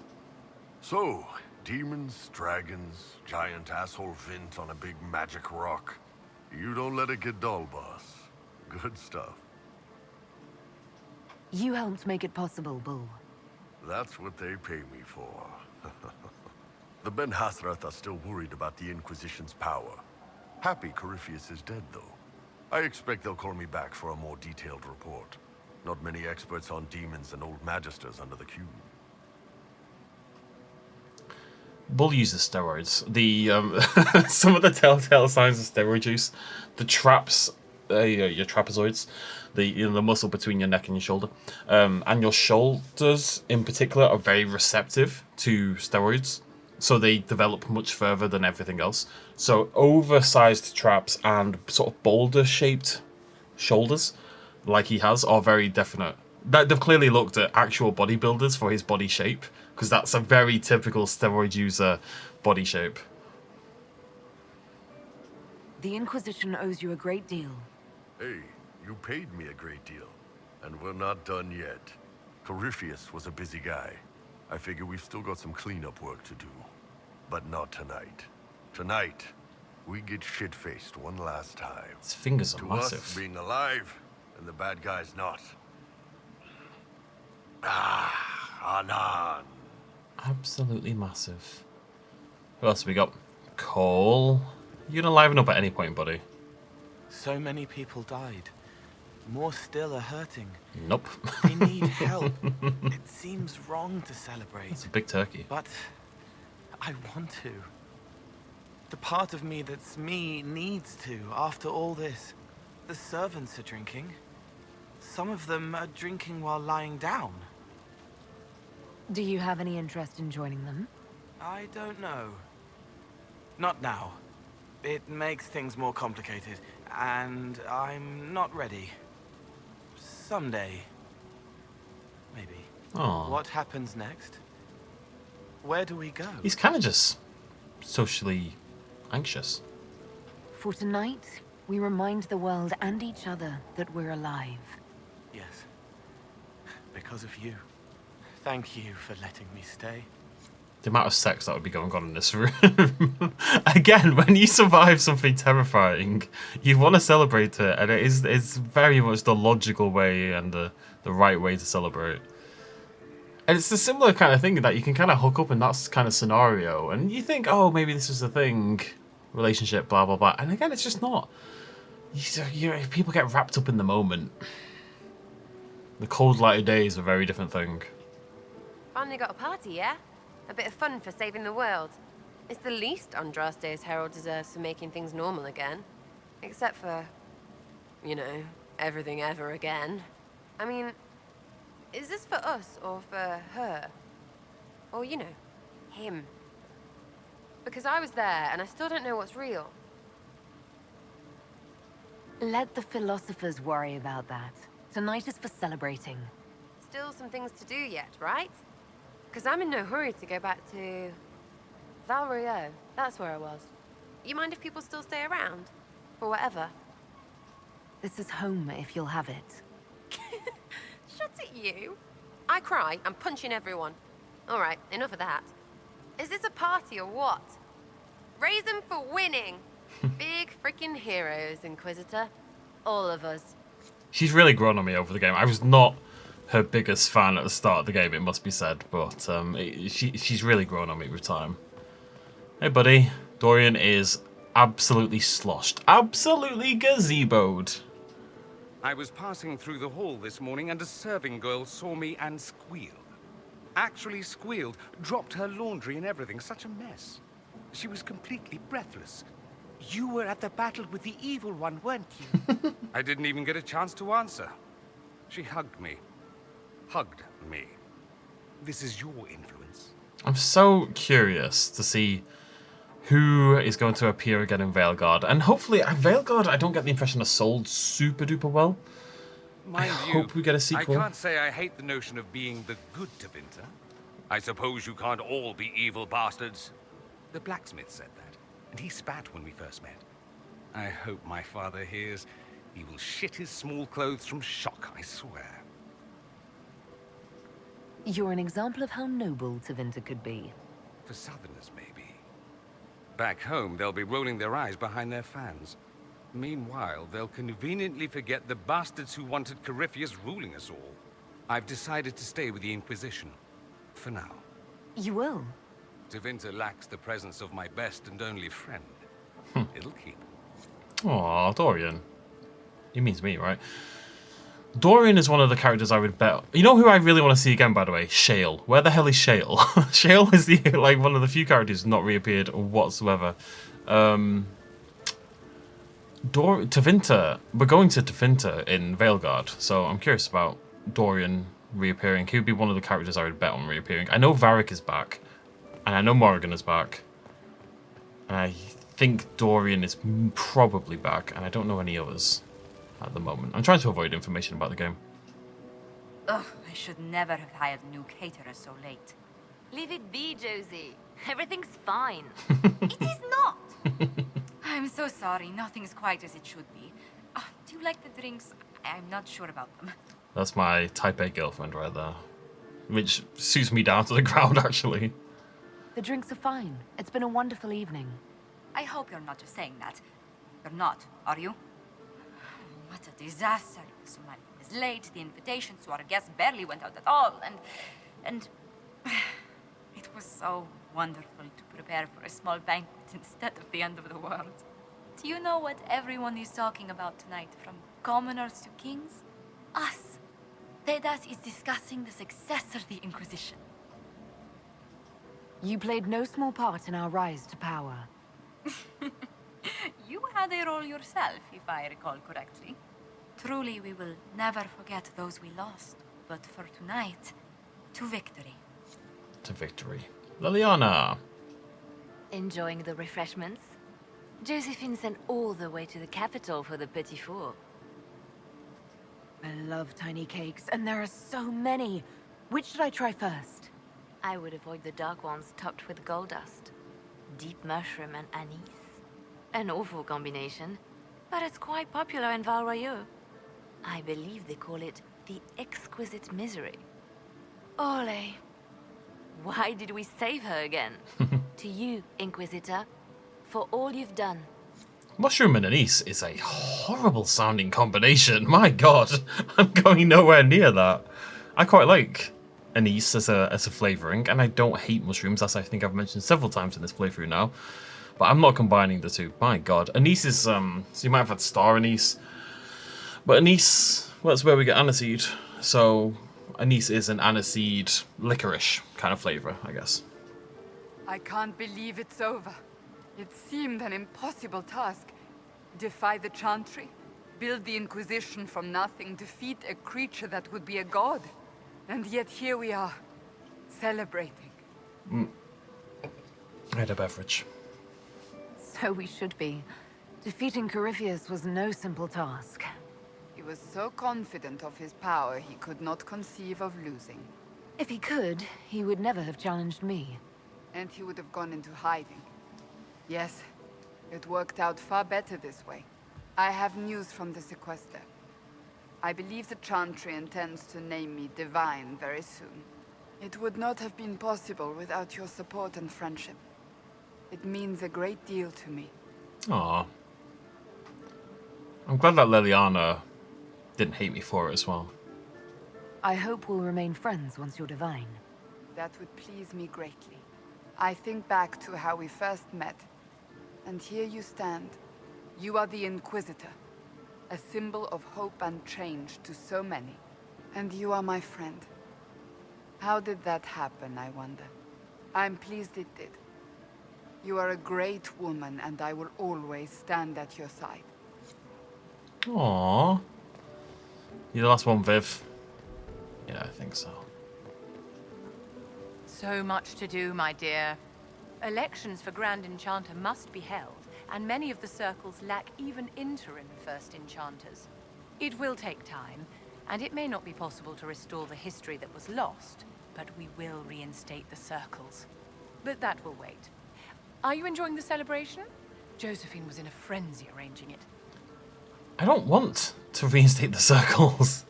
So, demons, dragons, giant asshole Vint on a big magic rock. You don't let it get dull, boss. Good stuff. You helped make it possible, Bull. That's what they pay me for. The Ben Hathrath are still worried about the Inquisition's power. Happy Corypheus is dead, though. I expect they'll call me back for a more detailed report. Not many experts on demons and old magisters under the cube. Bull uses steroids. The some of the telltale signs of steroid use, the traps, your trapezoids, the muscle between your neck and your shoulder, and your shoulders in particular are very receptive to steroids, so they develop much further than everything else. So oversized traps and sort of boulder-shaped shoulders, like he has, are very definite. They've clearly looked at actual bodybuilders for his body shape, because that's a very typical steroid user body shape. The Inquisition owes you a great deal. Hey, you paid me a great deal. And we're not done yet. Corypheus was a busy guy. I figure we've still got some cleanup work to do. But not tonight. Tonight, we get shit-faced one last time. His fingers are to massive. us being alive, and the bad guys not. Ah, Anan. Absolutely massive. What else have we got? Cole. You gonna liven up at any point, buddy? So many people died. More still are hurting. Nope. They need help. It seems wrong to celebrate. It's a big turkey. But I want to. The part of me that's me needs to, after all this. The servants are drinking. Some of them are drinking while lying down. Do you have any interest in joining them? I don't know. Not now. It makes things more complicated, and I'm not ready. Someday. maybe. Aw. What happens next? Where do we go? He's kind of just socially anxious. For tonight, we remind the world and each other that we're alive. Yes. Because of you. Thank you for letting me stay. The amount of sex that would be going on in this room. Again, when you survive something terrifying, you want to celebrate it, and it's very much the logical way and the right way to celebrate. And it's a similar kind of thing that you can kind of hook up in that kind of scenario, and you think, oh, maybe this is a thing, relationship, blah, blah, blah. And again, it's just not. People get wrapped up in the moment. The cold light of day is a very different thing. Finally got a party, yeah? A bit of fun for saving the world. It's the least Andraste's herald deserves for making things normal again. Except for, you know, everything ever again. I mean, is this for us or for her? Or, you know, him? Because I was there and I still don't know what's real. Let the philosophers worry about that. Tonight is for celebrating. Still some things to do yet, right? Because I'm in no hurry to go back to Val Rio. That's where I was. You mind if people still stay around? Or whatever? This is home if you'll have it. Shut it, you. I cry, I'm punching everyone. All right, enough of that. Is this a party or what? Raise them for winning. Big freaking heroes, Inquisitor. All of us. She's really grown on me over the game. I was not her biggest fan at the start of the game, it must be said, but she's really grown on me with time. Hey, buddy. Dorian is absolutely sloshed. Absolutely gazeboed. I was passing through the hall this morning and a serving girl saw me and squealed. Actually squealed, dropped her laundry and everything. Such a mess. She was completely breathless. You were at the battle with the evil one, weren't you? I didn't even get a chance to answer. She hugged me. Hugged me. This is your influence. I'm so curious to see who is going to appear again in Veilguard. And hopefully, Veilguard, I don't get the impression, has sold super duper well. Mind I you, hope we get a sequel. I can't say I hate the notion of being the good Tevinter. I suppose you can't all be evil bastards. The blacksmith said that, and he spat when we first met. I hope my father hears. He will shit his small clothes from shock, I swear. You're an example of how noble Tevinter could be. For Southerners, maybe. Back home, they'll be rolling their eyes behind their fans. Meanwhile, they'll conveniently forget the bastards who wanted Corypheus ruling us all. I've decided to stay with the Inquisition. For now. You will? Tevinter lacks the presence of my best and only friend. It'll keep. Aw, Dorian. He means me, right? Dorian is one of the characters I would bet. You know who I really want to see again, by the way? Shale. Where the hell is Shale? Shale is the one of the few characters who's not reappeared whatsoever. Tevinter. We're going to Tevinter in Veilguard, so I'm curious about Dorian reappearing. He would be one of the characters I would bet on reappearing. I know Varric is back, and I know Morrigan is back. And I think Dorian is probably back, and I don't know any others at the moment. I'm trying to avoid information about the game. Ugh, I should never have hired a new caterer so late. Leave it be, Josie. Everything's fine. It is not! I'm so sorry, nothing's quite as it should be. Do you like the drinks? I'm not sure about them. That's my Type A girlfriend right there. Which suits me down to the ground, actually. The drinks are fine. It's been a wonderful evening. I hope you're not just saying that. You're not, are you? What a disaster. Somebody was late, the invitations to our guests barely went out at all, and it was so wonderful to prepare for a small banquet instead of the end of the world. Do you know what everyone is talking about tonight, from commoners to kings? Us. Thedas is discussing the success of the Inquisition. You played no small part in our rise to power. You had a role yourself, if I recall correctly. Truly, we will never forget those we lost. But for tonight, to victory. To victory. Liliana. Enjoying the refreshments? Josephine sent all the way to the capital for the petit four. I love tiny cakes, and there are so many. Which should I try first? I would avoid the dark ones topped with gold dust. Deep mushroom and anise. An awful combination, but it's quite popular in Val Royeaux. I believe they call it the exquisite misery. Ole. Why did we save her again? To you, Inquisitor, for all you've done. Mushroom and anise is a horrible sounding combination. My god, I'm going nowhere near that. I quite like anise as a flavouring, and I don't hate mushrooms, as I think I've mentioned several times in this playthrough now. But I'm not combining the two. My god. Anise is, so you might have had star anise. But anise, well, that's where we get aniseed. So anise is an aniseed licorice kind of flavour, I guess. I can't believe it's over. It seemed an impossible task. Defy the Chantry, build the Inquisition from nothing, defeat a creature that would be a god. And yet here we are, celebrating. I had a beverage. So we should be. Defeating Corypheus was no simple task. He was so confident of his power, he could not conceive of losing. If he could, he would never have challenged me. And he would have gone into hiding. Yes, it worked out far better this way. I have news from the sequester. I believe the Chantry intends to name me Divine very soon. It would not have been possible without your support and friendship. It means a great deal to me. Aww. I'm glad that Liliana didn't hate me for it as well. I hope we'll remain friends once you're divine. That would please me greatly. I think back to how we first met, and here you stand. You are the Inquisitor, a symbol of hope and change to so many. And you are my friend. How did that happen, I wonder? I'm pleased it did. You are a great woman, and I will always stand at your side. Aww. You the last one, Viv? Yeah, I think so. So much to do, my dear. Elections for Grand Enchanter must be held, and many of the circles lack even interim First Enchanters. It will take time, and it may not be possible to restore the history that was lost, but we will reinstate the circles. But that will wait. Are you enjoying the celebration? Josephine was in a frenzy arranging it. I don't want to reinstate the circles.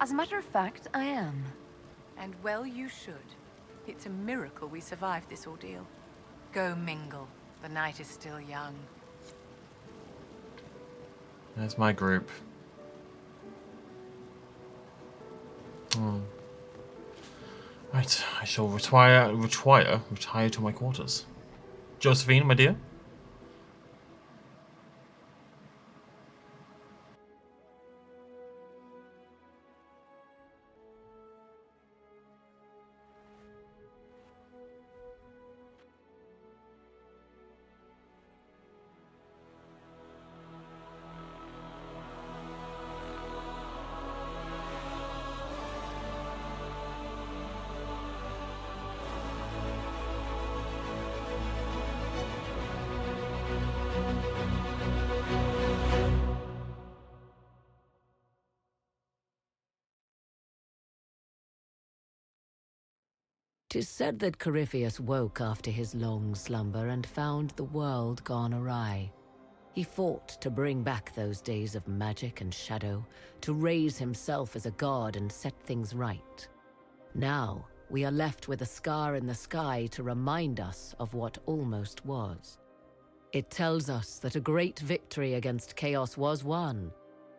As a matter of fact, I am. And well you should. It's a miracle we survived this ordeal. Go mingle. The night is still young. There's my group. Oh. Right, I shall retire to my quarters. Josephine, my dear? Tis said that Corypheus woke after his long slumber and found the world gone awry. He fought to bring back those days of magic and shadow, to raise himself as a god and set things right. Now, we are left with a scar in the sky to remind us of what almost was. It tells us that a great victory against chaos was won,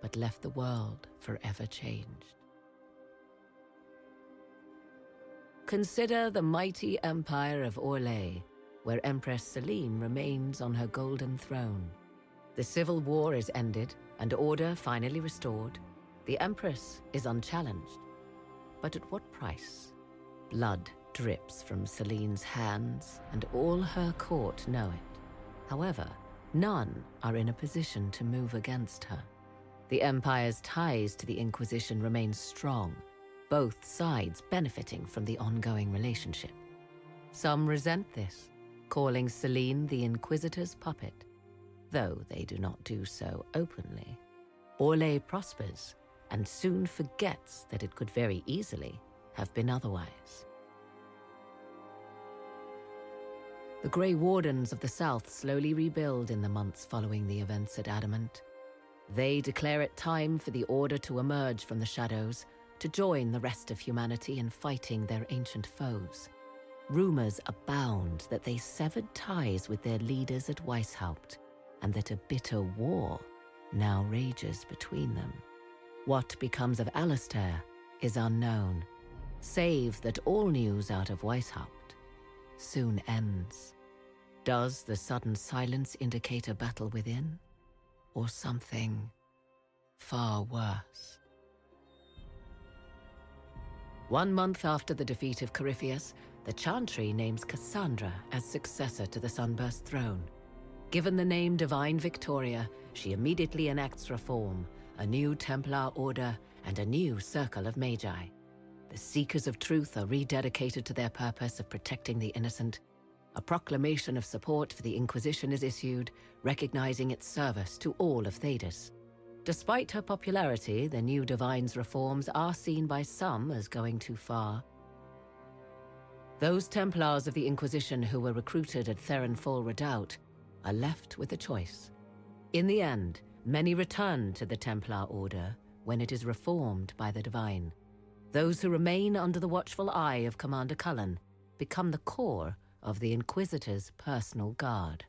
but left the world forever changed. Consider the mighty empire of Orlais, where Empress Celine remains on her golden throne. The civil war is ended, and order finally restored. The Empress is unchallenged. But at what price? Blood drips from Celine's hands, and all her court know it. However, none are in a position to move against her. The Empire's ties to the Inquisition remain strong, both sides benefiting from the ongoing relationship. Some resent this, calling Celine the Inquisitor's puppet, though they do not do so openly. Orlais prospers, and soon forgets that it could very easily have been otherwise. The Grey Wardens of the South slowly rebuild in the months following the events at Adamant. They declare it time for the Order to emerge from the shadows, to join the rest of humanity in fighting their ancient foes. Rumors abound that they severed ties with their leaders at Weishaupt, and that a bitter war now rages between them. What becomes of Alistair is unknown, save that all news out of Weishaupt soon ends. Does the sudden silence indicate a battle within, or something far worse? 1 month after the defeat of Corypheus, the Chantry names Cassandra as successor to the Sunburst throne. Given the name Divine Victoria, she immediately enacts reform, a new Templar order, and a new circle of Magi. The Seekers of Truth are rededicated to their purpose of protecting the innocent. A proclamation of support for the Inquisition is issued, recognizing its service to all of Thedas. Despite her popularity, the new Divine's reforms are seen by some as going too far. Those Templars of the Inquisition who were recruited at Therenfall Redoubt are left with a choice. In the end, many return to the Templar Order when it is reformed by the Divine. Those who remain under the watchful eye of Commander Cullen become the core of the Inquisitor's personal guard.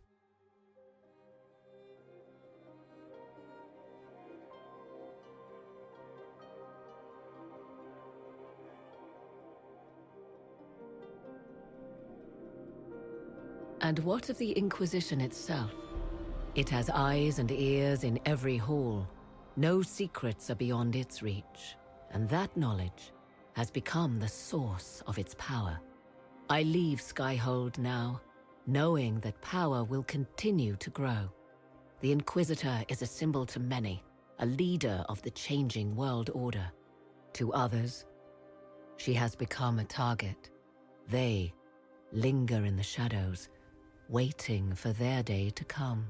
And what of the Inquisition itself? It has eyes and ears in every hall. No secrets are beyond its reach, and that knowledge has become the source of its power. I leave Skyhold now, knowing that power will continue to grow. The Inquisitor is a symbol to many, a leader of the changing world order. To others, she has become a target. They linger in the shadows, waiting for their day to come.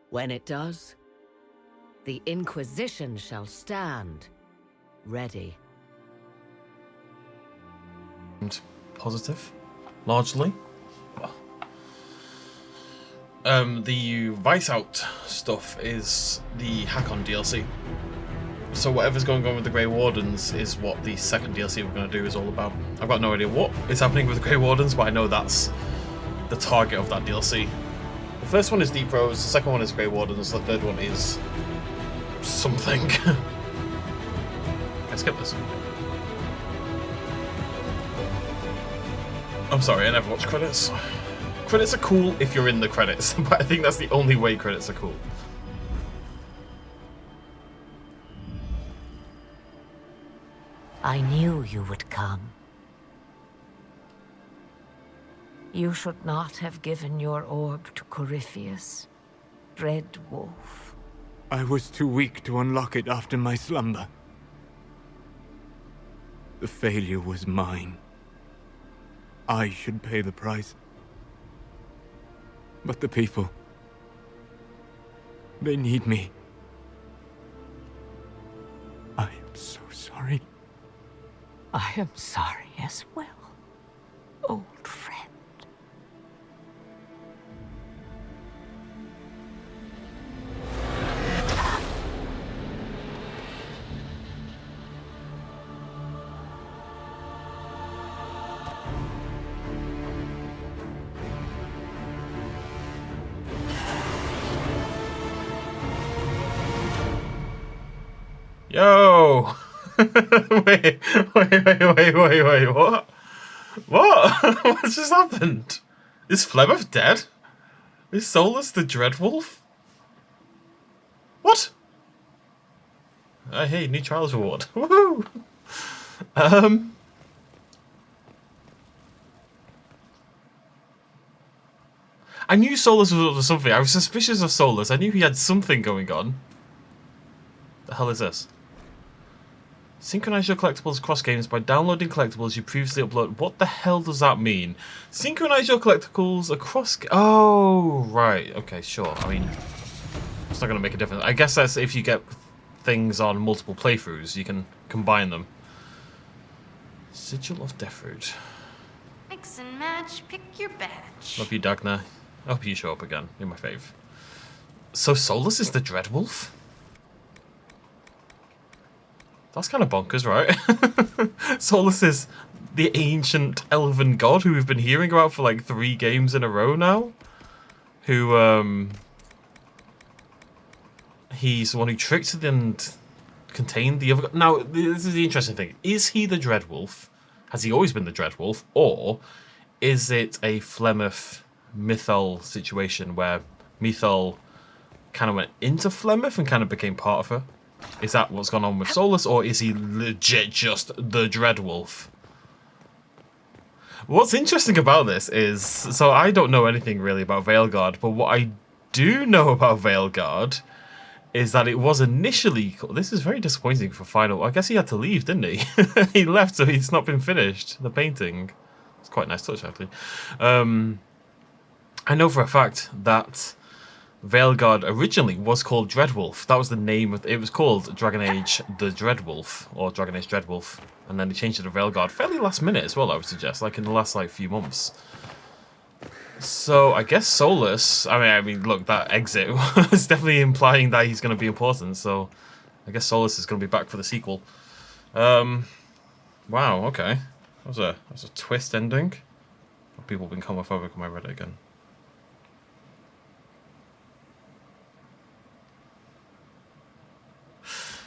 When it does, the Inquisition shall stand ready. And positive, largely. The Weishaupt stuff is the Hakon DLC. So whatever's going on with the Grey Wardens is what the second DLC we're going to do is all about. I've got no idea what is happening with the Grey Wardens, but I know that's the target of that DLC. The first one is Deep Rose, the second one is Grey Wardens, the third one is something. Can I skip this? I'm sorry, I never watch credits. Credits are cool if you're in the credits, but I think that's the only way credits are cool. I knew you would come. You should not have given your orb to Corypheus, Red Wolf. I was too weak to unlock it after my slumber. The failure was mine. I should pay the price. But the people, they need me. I am so sorry. I am sorry as well, old friend. Yo! wait, what? What? What just happened? Is Flemeth dead? Is Solus the Dreadwolf? What? Hey, new trials reward. Woohoo! I knew Solus was up to something. I was suspicious of Solus. I knew he had something going on. The hell is this? Synchronize your collectibles across games by downloading collectibles you previously uploaded. What the hell does that mean? Synchronize your collectibles across... Oh, right. Okay, sure. I mean, it's not going to make a difference. I guess that's if you get things on multiple playthroughs, you can combine them. Sigil of Deathroot. Mix and match, pick your batch. Love you, Dagna. I hope you show up again. You're my fave. So Solus is the Dreadwolf? That's kind of bonkers, right? Solus is the ancient elven god who we've been hearing about for like 3 games in a row now. Who, he's the one who tricked and contained the other... Now, this is the interesting thing. Is he the Dreadwolf? Has he always been the Dreadwolf? Or is it a Flemeth Mythal situation where Mythal kind of went into Flemeth and kind of became part of her? Is that what's gone on with Solus, or is he legit just the Dreadwolf? What's interesting about this is... So I don't know anything really about Veilguard, but what I do know about Veilguard is that it was initially... This is very disappointing for Final... I guess he had to leave, didn't he? He left, so he's not been finished. The painting. It's quite a nice touch, actually. I know for a fact that Veilguard originally was called Dreadwolf. That was the name of... It was called Dragon Age the Dreadwolf, or Dragon Age Dreadwolf. And then they changed it to Veilguard fairly last minute as well, I would suggest. Like in the last few months. So I guess Solus, I mean, look, that exit was definitely implying that he's going to be important. So I guess Solus is going to be back for the sequel. Wow, okay, that was a twist ending. People have been homophobic when I read it again.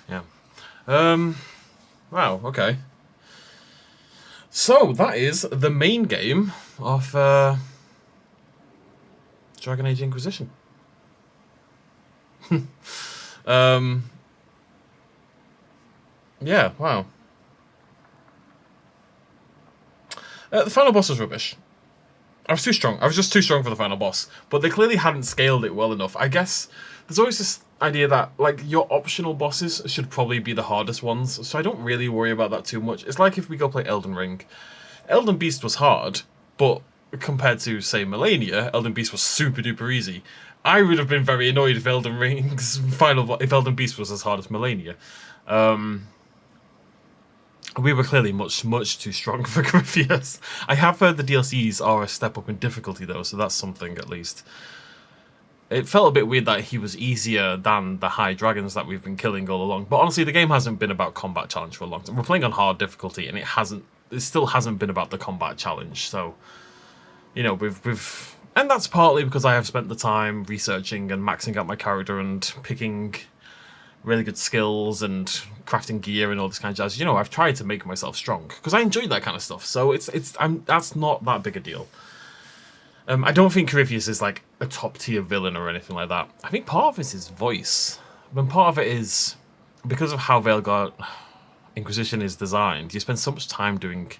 Yeah. Wow. Okay. So that is the main game of. Dragon Age Inquisition. Yeah, wow. The final boss was rubbish. I was too strong. I was just too strong for the final boss. But they clearly hadn't scaled it well enough. I guess there's always this idea that like your optional bosses should probably be the hardest ones. So I don't really worry about that too much. It's like if we go play Elden Ring. Elden Beast was hard, but compared to, say, Melania, Elden Beast was super duper easy. I would have been very annoyed if Elden Ring's if Elden Beast was as hard as Melania. We were clearly much too strong for Corypheus. I have heard the DLCs are a step up in difficulty though, so that's something at least. It felt a bit weird that he was easier than the high dragons that we've been killing all along. But honestly, the game hasn't been about combat challenge for a long time. We're playing on hard difficulty, and it still hasn't been about the combat challenge. So, you know, and that's partly because I have spent the time researching and maxing out my character and picking really good skills and crafting gear and all this kind of jazz. You know, I've tried to make myself strong because I enjoy that kind of stuff. So that's not that big a deal. I don't think Corypheus is like a top tier villain or anything like that. I think part of it is his voice. But part of it is because of how Veilguard Inquisition is designed. You spend so much time doing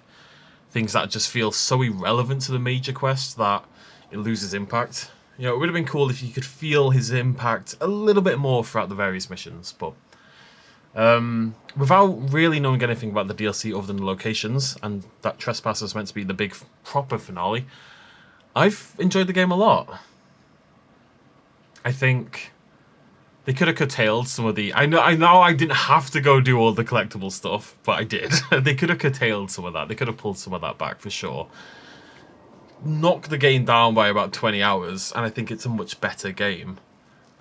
things that just feel so irrelevant to the major quest that it loses impact. You know, it would have been cool if you could feel his impact a little bit more throughout the various missions, but without really knowing anything about the DLC other than the locations, and that Trespass is meant to be the big proper finale, I've enjoyed the game a lot. I think they could have curtailed some of the... I know I didn't have to go do all the collectible stuff, but I did. They could have curtailed some of that. They could have pulled some of that back for sure. Knock the game down by about 20 hours, and I think it's a much better game.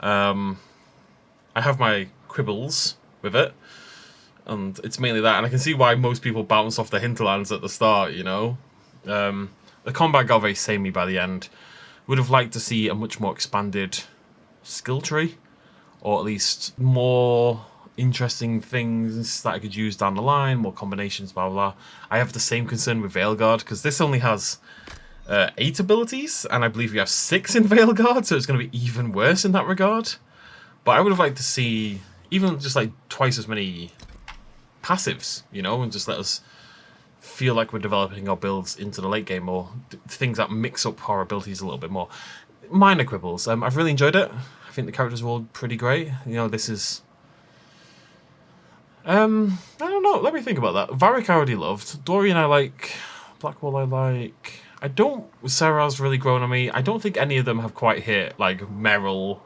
I have my quibbles with it, and it's mainly that, and I can see why most people bounce off the hinterlands at the start, you know? The combat got very samey by the end. Would have liked to see a much more expanded skill tree, or at least more interesting things that I could use down the line, more combinations, blah, blah, blah. I have the same concern with Veilguard, because this only has 8 abilities, and I believe we have 6 in Veilguard, so it's going to be even worse in that regard. But I would have liked to see even just like twice as many passives, you know, and just let us feel like we're developing our builds into the late game, or things that mix up our abilities a little bit more. Minor quibbles. I've really enjoyed it. I think the characters were all pretty great. You know, this is... I don't know. Let me think about that. Varric I already loved. Dorian I like. Blackwall I like. I don't... Sarah's really grown on me. I don't think any of them have quite hit, like, Meryl,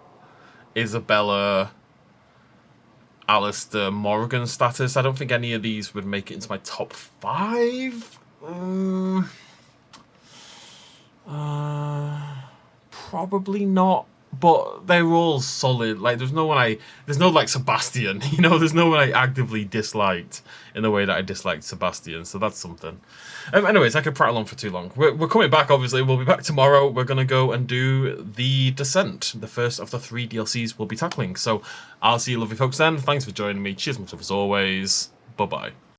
Isabella... Alistair Morgan status. I don't think any of these would make it into my top 5. Probably not. But they're all solid. Like there's no like Sebastian, you know, there's no one I actively disliked in the way that I disliked Sebastian, so that's something. Anyways, I could prattle on for too long. We're coming back, obviously. We'll be back tomorrow. We're gonna go and do the Descent, the first of the 3 DLCs we'll be tackling. So I'll see you lovely folks then. Thanks for joining me. Cheers much as always. Bye bye.